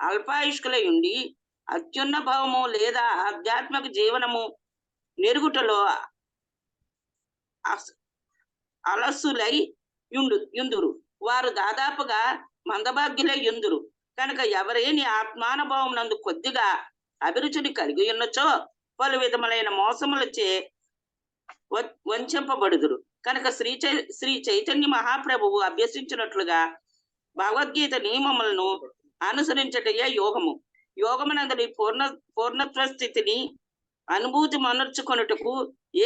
అల్పాయుష్కులై ఉండి అత్యున్న భావము లేదా ఆధ్యాత్మిక జీవనము నెరుగుటలో అలసులై యుందురు. వారు దాదాపుగా మందభాగ్యులై యుందురు. కనుక ఎవరేని ఆత్మానుభవం నందు కొద్దిగా అభిరుచిని కలిగి ఉన్నచో పలు విధములైన మోసములచే వంచింపబడుదురు. కనుక శ్రీ చైతన్య మహాప్రభువు అభ్యసించినట్లుగా భగవద్గీత నియమములను అనుసరించటయే యోగము. యోగమునందరి పూర్ణత్వ స్థితిని అనుభూతి మనర్చుకొనుటకు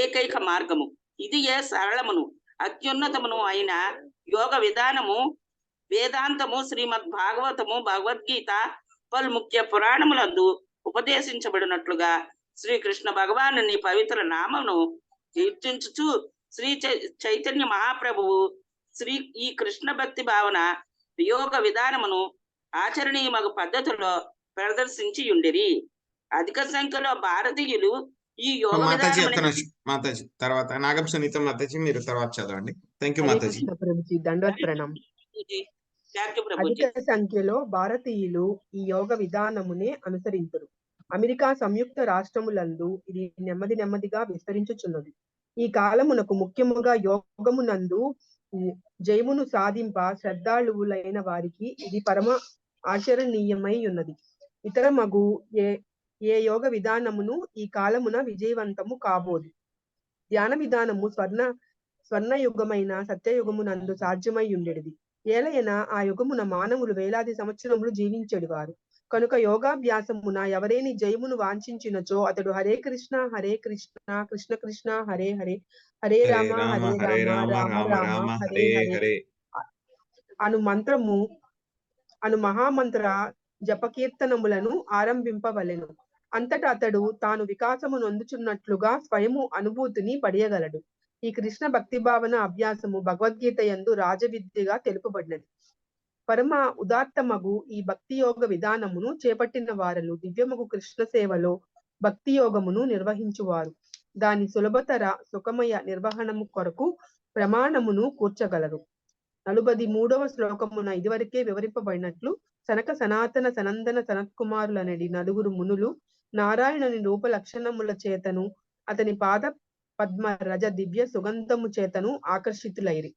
ఏకైక మార్గము. ఇది ఏ సరళమును అత్యున్నతమును అయిన యోగ విధానము వేదాంతము, శ్రీమద్ భాగవతము, భగవద్గీత పలు ముఖ్య పురాణములందు ఉపదేశించబడినట్లుగా శ్రీకృష్ణ భగవానుని పవిత్ర నామమును కీర్తించుచు శ్రీ చైతన్య మహాప్రభువు ఈ కృష్ణ భక్తి భావన యోగ విధానమును ఆచరణీయమగు పద్ధతిలో ప్రదర్శించి ఉండిరి. అధిక సంఖ్యలో భారతీయులు ఈ యోగ మాతాజీ తర్వాత నాగం సునీత మాతాజీ మీరు తర్వాత చదవండి. Thank you Mataji. దండవత్ ప్రణామం. అధిక సంఖ్యలో భారతీయులు ఈ యోగ విధానమునే అనుసరించరు. అమెరికా సంయుక్త రాష్ట్రములందు ఇది నెమ్మదిగా విస్తరించుచున్నది. ఈ కాలమునకు ముఖ్యముగా యోగమునందు జయమును సాధింప శ్రద్ధాళువులైన వారికి ఇది పరమ ఆచరణీయమై ఉన్నది. ఇతర మగు ఏ యోగ విధానమును ఈ కాలమున విజయవంతము కాబోదు. ధ్యాన విధానము స్వర్ణ యుగమైన సత్యయుగమునందు సాధ్యమై ఉండేది. ఏలైనా ఆ యుగమున మానవులు వేలాది సంవత్సరములు జీవించేవారు. కనుక యోగాభ్యాసమున ఎవరేని జయమును వాంఛించినచో అతడు హరే కృష్ణ కృష్ణ కృష్ణ హరే హరే, హరే రామ హరే రామ రామ రామ హరే హరే అను మహామంత్ర జపకీర్తనములను ఆరంభింపవలెను. అంతటా అతడు తాను వికాసము నొందుచున్నట్లుగా స్వయము అనుభూతిని పడియగలడు. ఈ కృష్ణ భక్తి భావన అభ్యాసము భగవద్గీత యందు రాజవిద్యగా తెలుపబడినది. పరమ ఉదాత్తమగు ఈ భక్తి యోగ విధానమును చేపట్టిన వారలు దివ్యమగు కృష్ణ సేవలో భక్తి యోగమును నిర్వహించువారు. దాని సులభతర సుఖమయ నిర్వహణము కొరకు ప్రమాణమును కూర్చగలరు. 43వ శ్లోకమున ఇదివరకే వివరింపబడినట్లు సనక సనాతన సనందన సనత్కుమారులనడి 9 మునులు నారాయణుని రూప లక్షణముల చేతను అతని పాద పద్మ రజ దివ్య సుగంధము చేతను ఆకర్షితులైరి.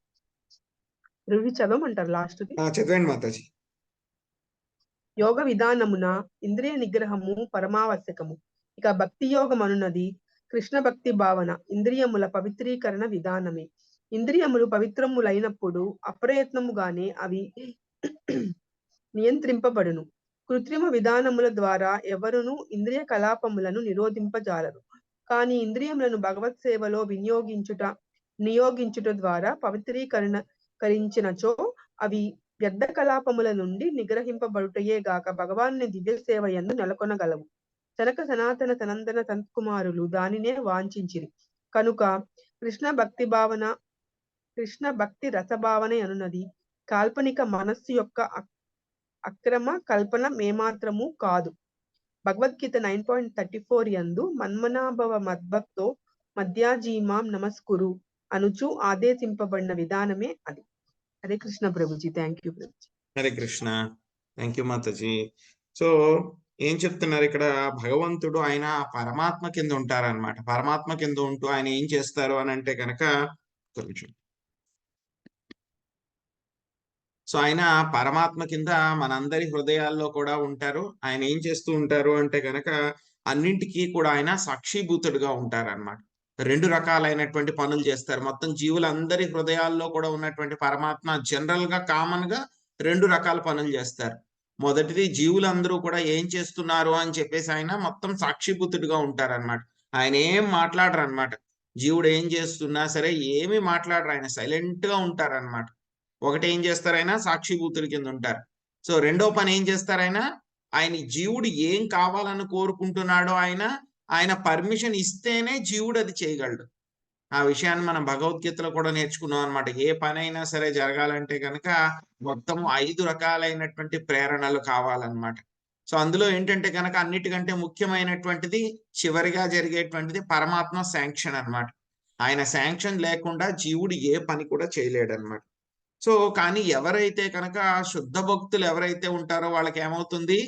చదవమంటారు లాస్ట్ చదవండి మాతాజీ. యోగ విధానమున ఇంద్రియ నిగ్రహము పరమావశ్యకము. ఇక భక్తి యోగం అనున్నది కృష్ణ భక్తి భావన ఇంద్రియముల పవిత్రీకరణ విధానమే. ఇంద్రియములు పవిత్రములైనప్పుడు అప్రయత్నముగానే అవి నియంత్రింపబడును. కృత్రిమ విధానముల ద్వారా ఎవరును ఇంద్రియ కలాపములను నిరోధింపజాలరు. కానీ ఇంద్రియములను భగవత్ సేవలో నియోగించుట ద్వారా పవిత్రీకరించినచో అవి వ్యర్థ కలాపముల నుండి నిగ్రహింపబడుటయే గాక భగవానుని దివ్య సేవ యందు నెలకొనగలవు. సనక సనాతన సనందన సంతకుమారులు దానినే వాంఛించిరి. కనుక కృష్ణ భక్తి రసభావన అనున్నది కాల్పనిక మనస్సు యొక్క అక్రమ కల్పన ఏమాత్రము కాదు. భగవద్గీత 9.34 యందు మన్మనాభవ మద్భక్తో మధ్యాజీమాం నమస్కురు అనుచు ఆదేశింపబడిన విధానమే అది. Hare Krishna Prabhuji. Thank you Prabhuji. Hare Krishna. Thank you Mataji. So ఏం చెప్తున్నారు ఇక్కడ? భగవంతుడు ఆయన పరమాత్మ కింద ఉంటారనమాట. పరమాత్మ కింద ఉంటూ ఆయన ఏం చేస్తారు అని అంటే కనుక కొంచెం, సో ఆయన పరమాత్మ కింద మనందరి హృదయాల్లో కూడా ఉంటారు. ఆయన ఏం చేస్తూ ఉంటారు అంటే కనుక అన్నింటికీ కూడా ఆయన సాక్షిభూతుడుగా ఉంటారన్నమాట. రెండు రకాలైనటువంటి పనులు చేస్తారు. మొత్తం జీవులందరి హృదయాల్లో కూడా ఉన్నటువంటి పరమాత్మ జనరల్ గా కామన్ గా రెండు రకాల పనులు చేస్తారు. మొదటిది, జీవులందరూ కూడా ఏం చేస్తున్నారు అని చెప్పేసి ఆయన మొత్తం సాక్షిభూతుడుగా ఉంటారన్నమాట. ఆయన ఏం మాట్లాడరు అనమాట. జీవుడు ఏం చేస్తున్నా సరే ఏమి మాట్లాడరు, ఆయన సైలెంట్ గా ఉంటారన్నమాట. ఒకటి ఏం చేస్తారైనా సాక్షిభూతుడి కింద ఉంటారు. సో రెండో పని ఏం చేస్తారైనా, ఆయన జీవుడు ఏం కావాలని కోరుకుంటున్నాడో ఆయన పర్మిషన్ ఇస్తేనే జీవుడు అది చేయగలడు. ఆ విషయాన్ని మనం భగవద్గీతలో కూడా నేర్చుకున్నాం అనమాట. ఏ పని అయినా సరే జరగాలంటే కనుక మొత్తం 5 రకాలైనటువంటి ప్రేరణలు కావాలన్నమాట. సో అందులో ఏంటంటే కనుక అన్నిటికంటే ముఖ్యమైనటువంటిది చివరిగా జరిగేటువంటిది పరమాత్మ శాంక్షన్ అన్నమాట. ఆయన శాంక్షన్ లేకుండా జీవుడు ఏ పని కూడా చేయలేడు అనమాట. సో కానీ ఎవరైతే కనుక శుద్ధ భక్తులు ఎవరైతే ఉంటారో వాళ్ళకి ఏమవుతుంది,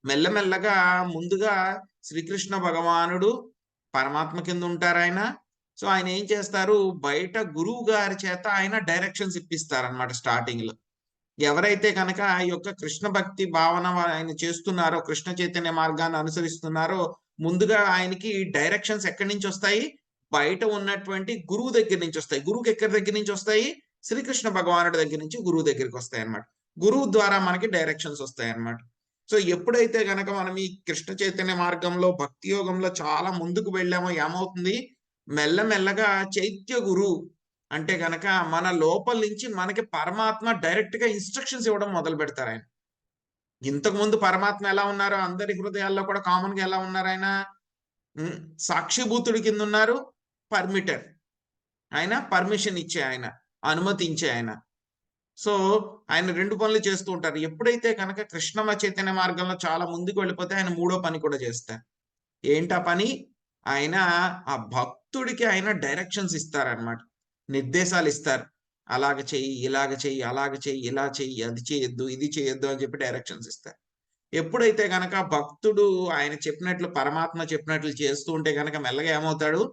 మెల్లమెల్లగా ముందుగా శ్రీకృష్ణ భగవానుడు పరమాత్మ కింద ఉంటారు ఆయన. సో ఆయన ఏం చేస్తారు, బయట గురువు గారి చేత ఆయన డైరెక్షన్స్ ఇప్పిస్తారనమాట. స్టార్టింగ్ లో ఎవరైతే కనుక ఈ యొక్క కృష్ణ భక్తి భావన ఆయన చేస్తున్నారో, కృష్ణ చైతన్య మార్గాన్ని అనుసరిస్తున్నారో, ముందుగా ఆయనకి డైరెక్షన్స్ ఎక్కడి నుంచి వస్తాయి, బయట ఉన్నటువంటి గురువు దగ్గర నుంచి వస్తాయి. గురువుకి ఎక్కడి దగ్గర నుంచి వస్తాయి, శ్రీకృష్ణ భగవానుడి దగ్గర నుంచి గురువు దగ్గరికి వస్తాయి అన్నమాట. గురువు ద్వారా మనకి డైరెక్షన్స్ వస్తాయి అన్నమాట. సో ఎప్పుడైతే గనక మనం ఈ కృష్ణ చైతన్య మార్గంలో భక్తి యోగంలో చాలా ముందుకు వెళ్ళామో ఏమవుతుంది, మెల్లమెల్లగా చైత్య గురు అంటే గనక మన లోపల నుంచి మనకి పరమాత్మ డైరెక్ట్ గా ఇన్స్ట్రక్షన్స్ ఇవ్వడం మొదలు పెడతారు. ఆయన ఇంతకు ముందు పరమాత్మ ఎలా ఉన్నారో అందరి హృదయాల్లో కూడా కామన్ గా ఎలా ఉన్నారు, ఆయన సాక్షిభూతుడి కింద ఉన్నారు, పర్మిటర్, ఆయన పర్మిషన్ ఇచ్చే, ఆయన అనుమతించే ఆయన. సో ఆయన రెండు పనులు చేస్తూ ఉంటారు. ఎప్పుడైతే కనుక కృష్ణ చైతన్య మార్గంలో చాలా ముందుకు వెళ్ళిపోతే ఆయన మూడో పని కూడా చేస్తారు. ఏంటా పని, ఆయన ఆ భక్తుడికి ఆయన డైరెక్షన్స్ ఇస్తారనమాట, నిర్దేశాలు ఇస్తారు. అలాగ చెయ్యి, ఇలాగ చెయ్యి, అలాగ చెయ్యి, ఇలా చెయ్యి, అది చేయొద్దు, ఇది చేయొద్దు అని చెప్పి డైరెక్షన్స్ ఇస్తారు. ఎప్పుడైతే గనక భక్తుడు ఆయన చెప్పినట్లు, పరమాత్మ చెప్పినట్లు చేస్తూ ఉంటే గనక మెల్లగా ఏమవుతాడు,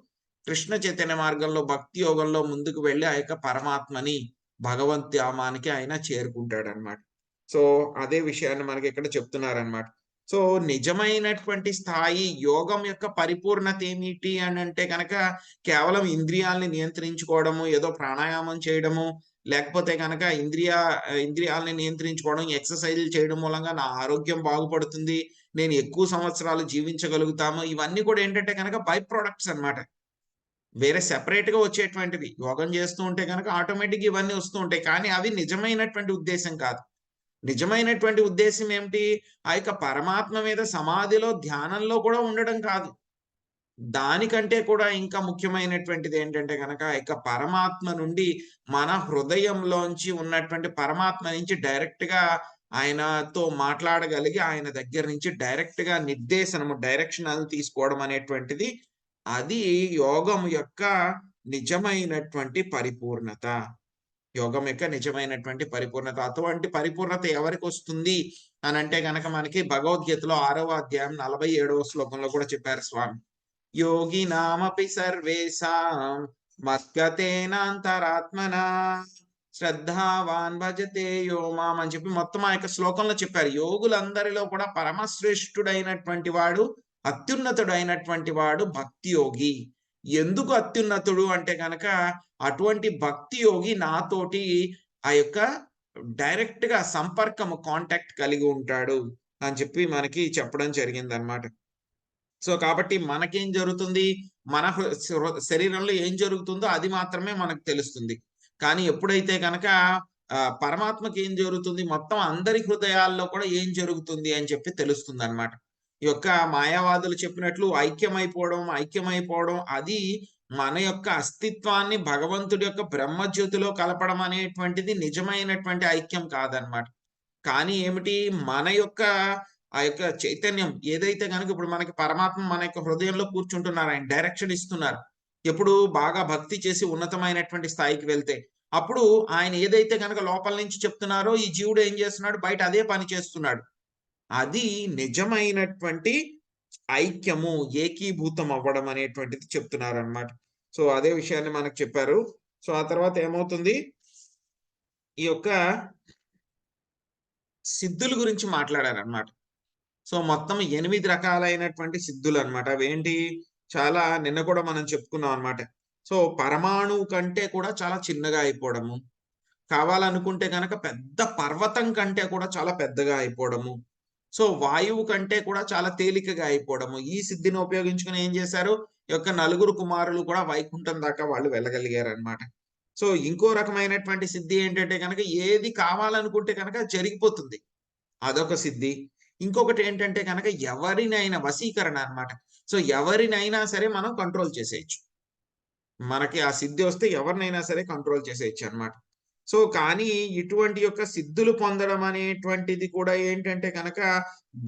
కృష్ణ చైతన్య మార్గంలో భక్తి యోగంలో ముందుకు వెళ్ళి ఆ యొక్క పరమాత్మని, భగవంత్ ధామానికి ఆయన చేరుకుంటాడు అనమాట. సో అదే విషయాన్ని మనకి ఇక్కడ చెప్తున్నారనమాట. సో నిజమైనటువంటి స్థాయి యోగం యొక్క పరిపూర్ణత ఏమిటి అని అంటే కనుక కేవలం ఇంద్రియాలని నియంత్రించుకోవడము, ఏదో ప్రాణాయామం చేయడము, లేకపోతే కనుక ఇంద్రియాలని నియంత్రించుకోవడం, ఎక్సర్సైజ్లు చేయడం మూలంగా నా ఆరోగ్యం బాగుపడుతుంది, నేను ఎక్కువ సంవత్సరాలు జీవించగలుగుతాము, ఇవన్నీ కూడా ఏంటంటే కనుక బై ప్రొడక్ట్స్ అనమాట. వేరే సెపరేట్ గా వచ్చేటువంటివి. యోగం చేస్తూ ఉంటే కనుక ఆటోమేటిక్ ఇవన్నీ వస్తూ ఉంటాయి, కానీ అవి నిజమైనటువంటి ఉద్దేశం కాదు. నిజమైనటువంటి ఉద్దేశం ఏమిటి, ఆ యొక్క పరమాత్మ మీద సమాధిలో ధ్యానంలో కూడా ఉండడం కాదు. దానికంటే కూడా ఇంకా ముఖ్యమైనటువంటిది ఏంటంటే కనుక ఆ యొక్క పరమాత్మ నుండి మన హృదయంలోంచి ఉన్నటువంటి పరమాత్మ నుంచి డైరెక్ట్ గా ఆయనతో మాట్లాడగలిగి ఆయన దగ్గర నుంచి డైరెక్ట్ గా డైరెక్షన్ తీసుకోవడం అనేటువంటిది, అది యోగం యొక్క నిజమైనటువంటి పరిపూర్ణత. యోగం యొక్క నిజమైనటువంటి పరిపూర్ణత. అటువంటి పరిపూర్ణత ఎవరికి వస్తుంది అని అంటే గనక మనకి భగవద్గీతలో 6వ అధ్యాయం 47వ శ్లోకంలో కూడా చెప్పారు స్వామి. యోగి నామపి సర్వేషాం మద్గతేనాంతరాత్మనా శ్రద్ధావాన్ భజతే యో మాం అని చెప్పి మొత్తం ఆ యొక్క శ్లోకంలో చెప్పారు. యోగులందరిలో కూడా పరమశ్రేష్ఠుడైనటువంటి వాడు, అత్యున్నతుడైనటువంటి వాడు భక్తి యోగి. ఎందుకు అత్యున్నతుడు అంటే కనుక అటువంటి భక్తి యోగి నాతోటి ఆ యొక్క డైరెక్ట్ గా సంపర్కము, కాంటాక్ట్ కలిగి ఉంటాడు అని చెప్పి మనకి చెప్పడం జరిగింది అనమాట. సో కాబట్టి మనకేం జరుగుతుంది, మన శరీరంలో ఏం జరుగుతుందో అది మాత్రమే మనకు తెలుస్తుంది. కానీ ఎప్పుడైతే కనుక పరమాత్మకి ఏం జరుగుతుంది, మొత్తం అందరి హృదయాల్లో కూడా ఏం జరుగుతుంది అని చెప్పి తెలుస్తుంది అనమాట. ఈ యొక్క మాయావాదులు చెప్పినట్లు ఐక్యమైపోవడం అది మన యొక్క అస్తిత్వాన్ని భగవంతుడి యొక్క బ్రహ్మజ్యోతిలో కలపడం అనేటువంటిది నిజమైనటువంటి ఐక్యం కాదనమాట. కానీ ఏమిటి, మన యొక్క ఆ యొక్క చైతన్యం ఏదైతే కనుక ఇప్పుడు మనకి పరమాత్మ మన యొక్క హృదయంలో కూర్చుంటున్నారు, ఆయన డైరెక్షన్ ఇస్తున్నారు. ఎప్పుడు బాగా భక్తి చేసి ఉన్నతమైనటువంటి స్థాయికి వెళ్తే అప్పుడు ఆయన ఏదైతే కనుక లోపల నుంచి చెప్తున్నారో ఈ జీవుడు ఏం చేస్తున్నాడు, బయట అదే పని చేస్తున్నాడు. అది నిజమైనటువంటి ఐక్యము, ఏకీభూతం అవ్వడం అనేటువంటిది చెప్తున్నారు అనమాట. సో అదే విషయాన్ని మనకు చెప్పారు. సో ఆ తర్వాత ఏమవుతుంది, ఈ యొక్క సిద్ధుల గురించి మాట్లాడారనమాట. సో మొత్తం 8 రకాలైనటువంటి సిద్ధులు అనమాట. అవేంటి, చాలా నిన్న కూడా మనం చెప్పుకున్నాం అనమాట. సో పరమాణువు కంటే కూడా చాలా చిన్నగా అయిపోవడము, కావాలనుకుంటే కనుక పెద్ద పర్వతం కంటే కూడా చాలా పెద్దగా అయిపోవడము, సో వాయువు కంటే కూడా చాలా తేలికగా అయిపోవడము. ఈ సిద్ధిని ఉపయోగించుకుని ఏం చేశారు, ఈ యొక్క 4 కుమారులు కూడా వైకుంఠం దాకా వాళ్ళు వెళ్ళగలిగారు అనమాట. సో ఇంకో రకమైనటువంటి సిద్ధి ఏంటంటే కనుక ఏది కావాలనుకుంటే కనుక జరిగిపోతుంది, అదొక సిద్ధి. ఇంకొకటి ఏంటంటే కనుక ఎవరినైనా వశీకరణ అన్నమాట. సో ఎవరినైనా సరే మనం కంట్రోల్ చేసేయచ్చు, మనకి ఆ సిద్ధి వస్తే ఎవరినైనా సరే కంట్రోల్ చేసేయచ్చు అన్నమాట. సో కానీ ఇటువంటి యొక్క సిద్ధులు పొందడం అనేటువంటిది కూడా ఏంటంటే కనుక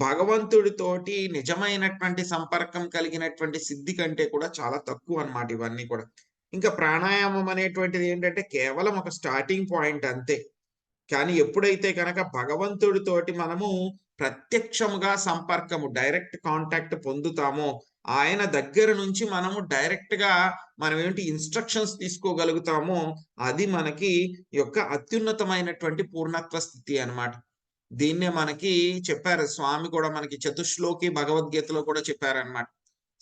భగవంతుడితోటి నిజమైనటువంటి సంపర్కం కలిగినటువంటి సిద్ధి కంటే కూడా చాలా తక్కువ అన్నమాట ఇవన్నీ కూడా. ఇంకా ప్రాణాయామం అనేటువంటిది ఏంటంటే కేవలం ఒక స్టార్టింగ్ పాయింట్ అంతే. కానీ ఎప్పుడైతే కనుక భగవంతుడితోటి మనము ప్రత్యక్షముగా సంపర్కము, డైరెక్ట్ కాంటాక్ట్ పొందుతామో, ఆయన దగ్గర నుంచి మనము డైరెక్ట్ గా మనం ఏంటి ఇన్స్ట్రక్షన్స్ తీసుకోగలుగుతామో, అది మనకి యొక్క అత్యున్నతమైనటువంటి పూర్ణత్వ స్థితి అన్నమాట. దీన్నే మనకి చెప్పారు స్వామి కూడా, మనకి చతుశ్లోకి భగవద్గీతలో కూడా చెప్పారనమాట.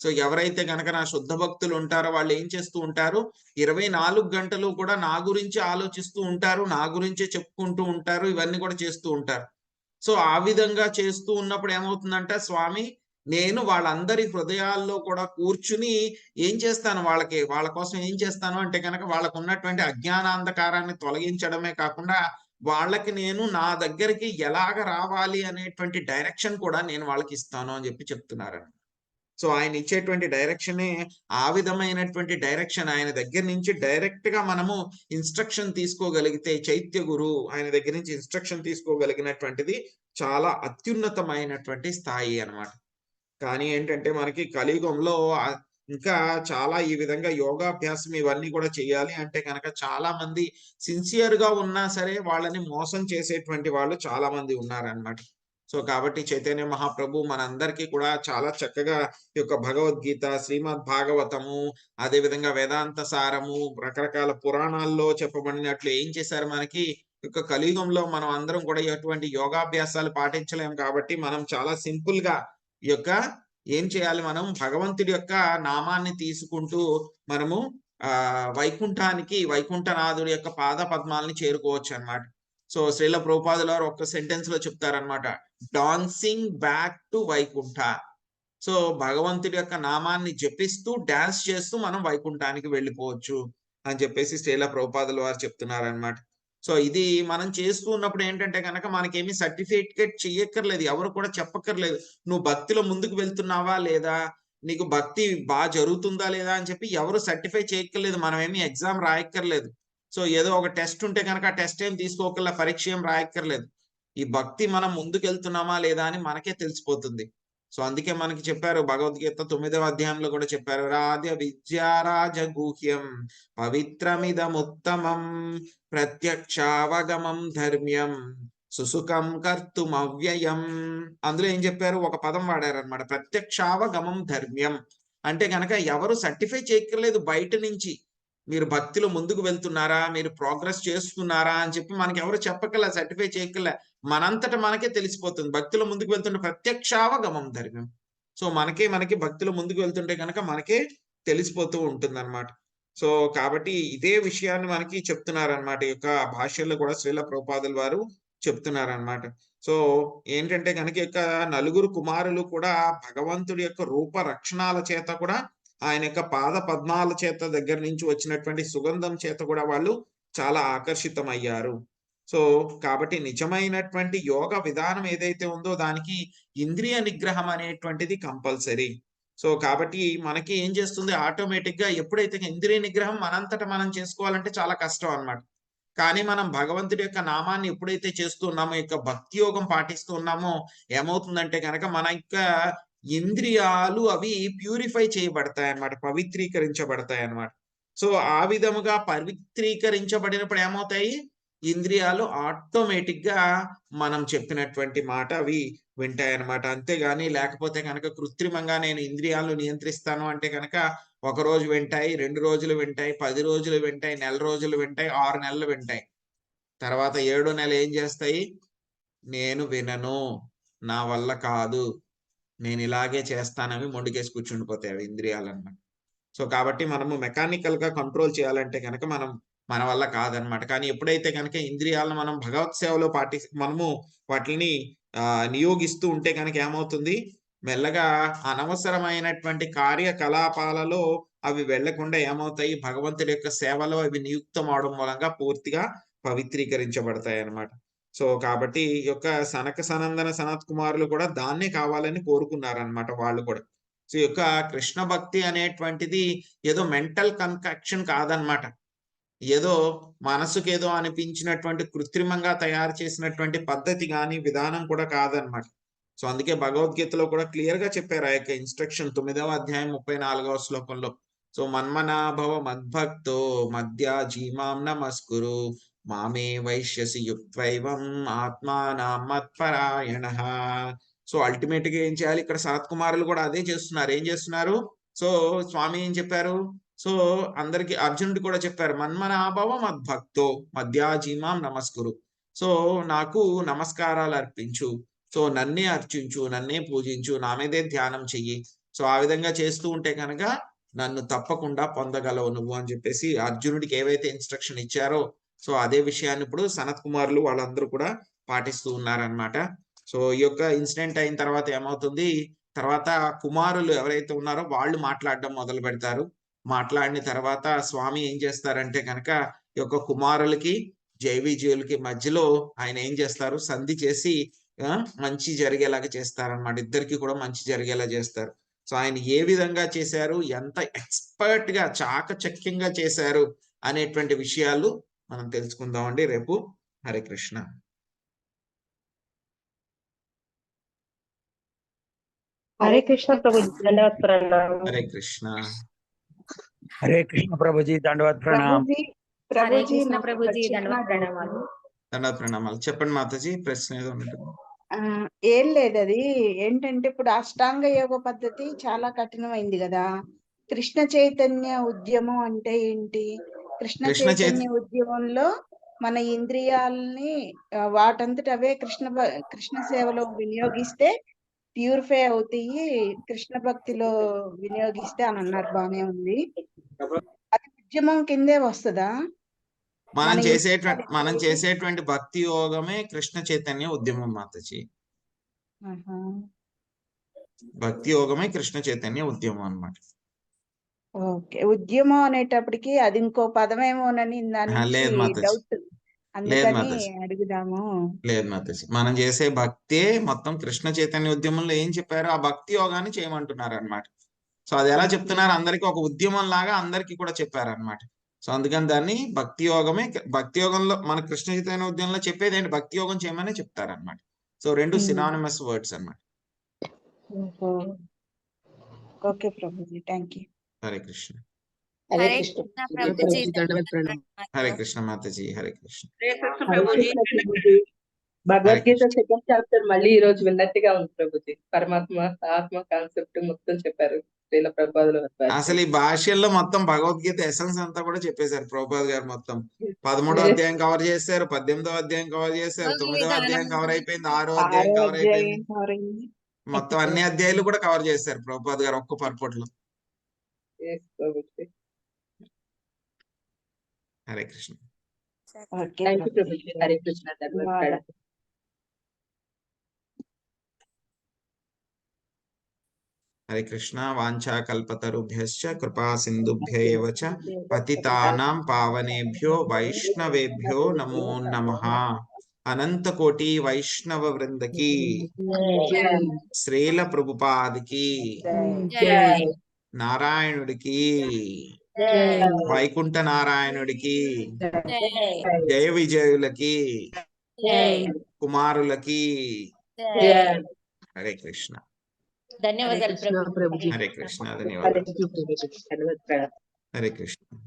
సో ఎవరైతే కనుక నా శుద్ధ భక్తులు ఉంటారో వాళ్ళు ఏం చేస్తూ ఉంటారు, 24 గంటలు కూడా నా గురించి ఆలోచిస్తూ ఉంటారు, నా గురించే చెప్పుకుంటూ ఉంటారు, ఇవన్నీ కూడా చేస్తూ ఉంటారు. సో ఆ విధంగా చేస్తూ ఉన్నప్పుడు ఏమవుతుందంటే, స్వామి నేను వాళ్ళందరి హృదయాల్లో కూడా కూర్చుని ఏం చేస్తాను, వాళ్ళ కోసం ఏం చేస్తాను అంటే కనుక వాళ్ళకు ఉన్నటువంటి అజ్ఞానాంధకారాన్ని తొలగించడమే కాకుండా వాళ్ళకి నేను నా దగ్గరికి ఎలాగ రావాలి అనేటువంటి డైరెక్షన్ కూడా నేను వాళ్ళకి ఇస్తాను అని చెప్పి చెప్తున్నారండి. సో ఆయన ఇచ్చేటువంటి డైరెక్షనే ఆ విధమైనటువంటి డైరెక్షన్. ఆయన దగ్గర నుంచి డైరెక్ట్ గా మనము ఇన్స్ట్రక్షన్ తీసుకోగలిగితే, చైత్య గురు ఆయన దగ్గర నుంచి ఇన్స్ట్రక్షన్ తీసుకోగలిగినటువంటిది చాలా అత్యున్నతమైనటువంటి స్థాయి అన్నమాట. కానీ ఏంటంటే మనకి కలియుగంలో ఇంకా చాలా ఈ విధంగా యోగాభ్యాసం ఇవన్నీ కూడా చేయాలి అంటే కనుక చాలా మంది సిన్సియర్ గా ఉన్నా సరే వాళ్ళని మోసం చేసేటువంటి వాళ్ళు చాలా మంది ఉన్నారన్నమాట. సో కాబట్టి చైతన్య మహాప్రభు మనందరికీ కూడా చాలా చక్కగా ఈ యొక్క భగవద్గీత, శ్రీమద్ భాగవతము, అదే విధంగా వేదాంత సారము, రకరకాల పురాణాల్లో చెప్పబడినట్లు ఏం చేశారు, మనకి యొక్క కలియుగంలో మనం అందరం కూడా ఎటువంటి యోగాభ్యాసాలు పాటించలేము కాబట్టి మనం చాలా సింపుల్ గా ఈ యొక్క ఏం చేయాలి, మనం భగవంతుడి యొక్క నామాన్ని తీసుకుంటూ మనము వైకుంఠనాథుడి యొక్క పాద పద్మాలని చేరుకోవచ్చు అన్నమాట. సో శ్రీల ప్రభుపాదుల వారు ఒక్క సెంటెన్స్ లో చెప్తారనమాట, dancing back to Vaikuntha. So భగవంతుడి యొక్క నామాన్ని జపిస్తూ డాన్స్ చేస్తూ మనం వైకుంఠానికి వెళ్ళిపోవచ్చు అని చెప్పేసి శ్రీల ప్రభుపాదుల వారు చెప్తున్నారనమాట. సో ఇది మనం చేస్తూ ఉన్నప్పుడు ఏంటంటే కనుక మనకేమి సర్టిఫికేట్ చెయ్యక్కర్లేదు, ఎవరు కూడా చెప్పక్కర్లేదు నువ్వు భక్తిలో ముందుకు వెళ్తున్నావా లేదా, నీకు భక్తి బాగా జరుగుతుందా లేదా అని చెప్పి ఎవరు సర్టిఫై చేయక్కర్లేదు, మనం ఏమి ఎగ్జామ్ రాయక్కర్లేదు. సో ఏదో ఒక టెస్ట్ ఉంటే కనుక ఆ టెస్ట్ ఏం తీసుకోకల్లా, పరీక్ష ఏం రాయక్కర్లేదు. ఈ భక్తి మనం ముందుకు వెళ్తున్నామా లేదా అని మనకే తెలిసిపోతుంది. సో అందుకే మనకి చెప్పారు భగవద్గీత 9వ అధ్యాయంలో కూడా చెప్పారు, రాధ్య విద్యారాజగూహ్యం పవిత్రమిదముత్తమం ప్రత్యక్షావగమం ధర్మ్యం సుసుఖం కర్తుమవ్యయం. అందులో ఏం చెప్పారు, ఒక పదం వాడారనమాట, ప్రత్యక్షావగమం ధర్మ్యం. అంటే కనుక ఎవరు సర్టిఫై చేయక్కర్లేదు బయట నుంచి, మీరు భక్తిలో ముందుకు వెళ్తున్నారా, మీరు ప్రోగ్రెస్ చేస్తున్నారా అని చెప్పి మనకి ఎవరు చెప్పకల్లా, సర్టిఫై చేయకల్లా, మనంతట మనకే తెలిసిపోతుంది. భక్తిలో ముందుకు వెళ్తుంటే ప్రత్యక్షావగమం ధర్మ్యం. సో మనకి భక్తిలో ముందుకు వెళ్తుంటే కనుక మనకే తెలిసిపోతూ ఉంటుంది అనమాట. సో కాబట్టి ఇదే విషయాన్ని మనకి చెప్తున్నారనమాట, ఈ యొక్క భాషల్లో కూడా శ్రీల ప్రభుపాదుల వారు చెప్తున్నారనమాట. సో ఏంటంటే కనుక యొక్క 4 కుమారులు కూడా భగవంతుడి యొక్క రూప రక్షణాల చేత కూడా, ఆయన యొక్క పాద పద్మాల చేత దగ్గర నుంచి వచ్చినటువంటి సుగంధం చేత కూడా వాళ్ళు చాలా ఆకర్షితమయ్యారు. సో కాబట్టి నిజమైనటువంటి యోగ విధానం ఏదైతే ఉందో దానికి ఇంద్రియ నిగ్రహం అనేటువంటిది కంపల్సరీ. సో కాబట్టి మనకి ఏం చేస్తుంది, ఆటోమేటిక్ గా ఎప్పుడైతే ఇంద్రియ నిగ్రహం మనంతట మనం చేసుకోవాలంటే చాలా కష్టం అన్నమాట. కానీ మనం భగవంతుడి యొక్క నామాన్ని ఎప్పుడైతే చేస్తున్నామో, యొక్క భక్తి యోగం పాటిస్తూ ఉన్నామో, ఏమవుతుందంటే కనుక మన యొక్క ఇంద్రియాలు అవి ప్యూరిఫై చేయబడతాయి అన్నమాట, పవిత్రీకరించబడతాయి అన్నమాట. సో ఆ విధముగా పవిత్రీకరించబడినప్పుడు ఏమవుతాయి, ఇంద్రియాలు ఆటోమేటిక్ గా మనం చెప్పినటువంటి మాట అవి వింటాయి అన్నమాట. అంతేగాని లేకపోతే కనుక కృత్రిమంగా నేను ఇంద్రియాలను నియంత్రిస్తాను అంటే కనుక 1 రోజు వింటాయి, 2 రోజులు వింటాయి, 10 రోజులు వింటాయి, నెల రోజులు వింటాయి, 6 నెలలు వింటాయి. తర్వాత 7వ నెల ఏం చేస్తాయి, నేను వినను, నా వల్ల కాదు, నేను ఇలాగే చేస్తానని మొండికేసి కూర్చుండిపోతాయి అవి ఇంద్రియాలు అన్నమాట. సో కాబట్టి మనము మెకానికల్ గా కంట్రోల్ చేయాలంటే కనుక మన వల్ల కాదనమాట. కానీ ఎప్పుడైతే కనుక ఇంద్రియాలను మనం భగవత్ సేవలో మనము వాటిని నియోగిస్తూ ఉంటే కనుక ఏమవుతుంది, మెల్లగా అనవసరమైనటువంటి కార్యకలాపాలలో అవి వెళ్లకుండా ఏమవుతాయి, భగవంతుడి యొక్క సేవలో అవి నియుక్తం అవడం మూలంగా పూర్తిగా పవిత్రీకరించబడతాయి అన్నమాట. సో కాబట్టి ఈ యొక్క సనక సనందన సనత్ కుమారులు కూడా దాన్నే కావాలని కోరుకున్నారనమాట వాళ్ళు కూడా. సో ఈ యొక్క కృష్ణ భక్తి అనేటువంటిది ఏదో మెంటల్ కన్కక్షన్ కాదనమాట, ఏదో మనసుకు ఏదో అనిపించినటువంటి కృత్రిమంగా తయారు చేసినటువంటి పద్ధతి కానీ విధానం కూడా కాదనమాట. సో అందుకే భగవద్గీతలో కూడా క్లియర్ గా చెప్పారు ఆ యొక్క ఇన్స్ట్రక్షన్ 9వ అధ్యాయం 34వ శ్లోకంలో. సో మన్మనాభవ మద్భక్తో మధ్యాజీమాం నమస్కురు మామే వైశ్యసి యుక్త్వైవం ఆత్మానం మత్పరాయణః. సో అల్టిమేట్ గా ఏం చేయాలి, ఇక్కడ సనత్ కుమారులు కూడా అదే చేస్తున్నారు. ఏం చేస్తున్నారు, సో స్వామి ఏం చెప్పారు, సో అందరికి అర్జునుడికి కూడా చెప్పారు, మన్మనాభవ మద్భక్తో మధ్యాజీమాం నమస్కురు. సో నాకు నమస్కారాలు అర్పించు, సో నన్నే అర్చించు, నన్నే పూజించు, నా మీదే ధ్యానం చెయ్యి. సో ఆ విధంగా చేస్తూ ఉంటే కనుక నన్ను తప్పకుండా పొందగలవు నువ్వు అని చెప్పేసి అర్జునుడికి ఏవైతే ఇన్స్ట్రక్షన్ ఇచ్చారో, సో అదే విషయాన్ని ఇప్పుడు సనత్ కుమారులు వాళ్ళందరూ కూడా పాటిస్తూ ఉన్నారనమాట. సో ఈ యొక్క ఇన్సిడెంట్ అయిన తర్వాత ఏమవుతుంది, తర్వాత కుమారులు ఎవరైతే ఉన్నారో వాళ్ళు మాట్లాడడం మొదలు పెడతారు. మాట్లాడిన తర్వాత స్వామి ఏం చేస్తారంటే కనుక ఈ యొక్క కుమారులకి జైవిజయులకి మధ్యలో ఆయన ఏం చేస్తారు, సంధి చేసి మంచి జరిగేలాగా చేస్తారనమాట. ఇద్దరికి కూడా మంచి జరిగేలా చేస్తారు. సో ఆయన ఏ విధంగా చేశారు, ఎంత ఎక్స్పర్ట్ గా చాకచక్యంగా చేశారు అనేటువంటి విషయాలు మనం తెలుసుకుందామండి రేపు. హరే కృష్ణ. హరే కృష్ణ ప్రభుజీ, ధన్యవాద ప్రణామం. హరే కృష్ణ. హరే కృష్ణ ప్రభుజీ, దండవత్ ప్రణామం. ప్రభుజీ నాకు ప్రభుజీ చిన్న దండవత్ ప్రణామాలు. దండవత్ ప్రణామాలు. చెప్పండి మాతాజీ, ప్రశ్న ఏదో ఉంటుంది. ఏం లేదు, అది ఏంటంటే ఇప్పుడు అష్టాంగ యోగ పద్ధతి చాలా కఠినమైంది కదా. కృష్ణ చైతన్య ఉద్యమం అంటే ఏంటి? కృష్ణ చైతన్య ఉద్యమంలో మన ఇంద్రియాలని వాటంతట అవే కృష్ణ సేవలో వినియోగిస్తే ప్యూరిఫై అవుతాయి, కృష్ణ భక్తిలో వినియోగిస్తే అని అన్నారు. బానే ఉంది, అది ఉద్యమం కిందే వస్తుందా? మనం చేసేటువంటి భక్తి యోగమే కృష్ణ చైతన్య ఉద్యమం మాతాజీ. భక్తి యోగమే కృష్ణ చైతన్య ఉద్యమం అన్నమాట. ఓకే, ఉద్యమం అనేటప్పటికి అది ఇంకో పదమేమోనని లేదు మాతాజీ, డౌట్, అందుకని అడుగుదాము. లేదు మాతాజీ, మనం చేసే భక్తే మొత్తం కృష్ణ చైతన్య ఉద్యమంలో ఏం చెప్పారు, ఆ భక్తి యోగాన్ని చేయమంటున్నారు అనమాట. సో అది ఎలా చెప్తున్నారు, అందరికి ఒక ఉద్యమం లాగా అందరికి కూడా చెప్పారనమాట. సో అందుకని దాన్ని భక్తి యోగమే, భక్తి యోగంలో మన కృష్ణ చైతన్య ఉద్యమంలో చెప్పేది ఏంటి, భక్తి యోగం చేయమని చెప్తారనమాట. సో రెండు సినానిమస్ వర్డ్స్ అన్నమాట. Okay Prabhuji, thank you. Hare Krishna. Hare Krishna. Hare Krishna Mataji. Hare Krishna. Bhagavad Gita second chapter మళ్ళీ ఈ రోజు విన్నట్టుగా ఉంది ప్రభుజీ. పరమాత్మ ఆత్మ కాన్సెప్ట్ మొత్తం చెప్పారు శ్రీల ప్రభుపాదుల వారు. అసలు ఈ భాష్యంలో మొత్తం భగవద్గీత ఎసెన్స్ అంతా కూడా చెప్పేశారు ప్రభుపాద్ గారు. మొత్తం 13వ అధ్యాయం కవర్ చేశారు, 18వ అధ్యాయం కవర్ చేశారు, 9వ అధ్యాయం కవర్ అయిపోయింది, 6వ అధ్యాయం కవర్ అయిపోయింది, మొత్తం అన్ని అధ్యాయులు కూడా కవర్ చేశారు ప్రభుపాద్ గారు ఒక్క పర్పట్లో. హరే కృష్ణ. హరే కృష్ణ. హరే కృష్ణ. వాంఛా కల్పతరుభ్యశ్చ కృపా సింధుభ్య ఏవ చ పతితానాం పావనేభ్యో వైష్ణవేభ్యో నమో నమః. అనంత కోటి వైష్ణవ వృందకి, శ్రీల ప్రభుపాదికి, నారాయణుడికి, వైకుంఠ నారాయణుడికి, జయ విజయులకి, కుమారులకి హరే కృష్ణ. ధన్యవాదాలు కృష్ణ ప్రభుజీ. హరే కృష్ణ. ధన్యవాదాలు. Thank you Prabhuji. ధన్యవాదాలు. హరే కృష్ణ.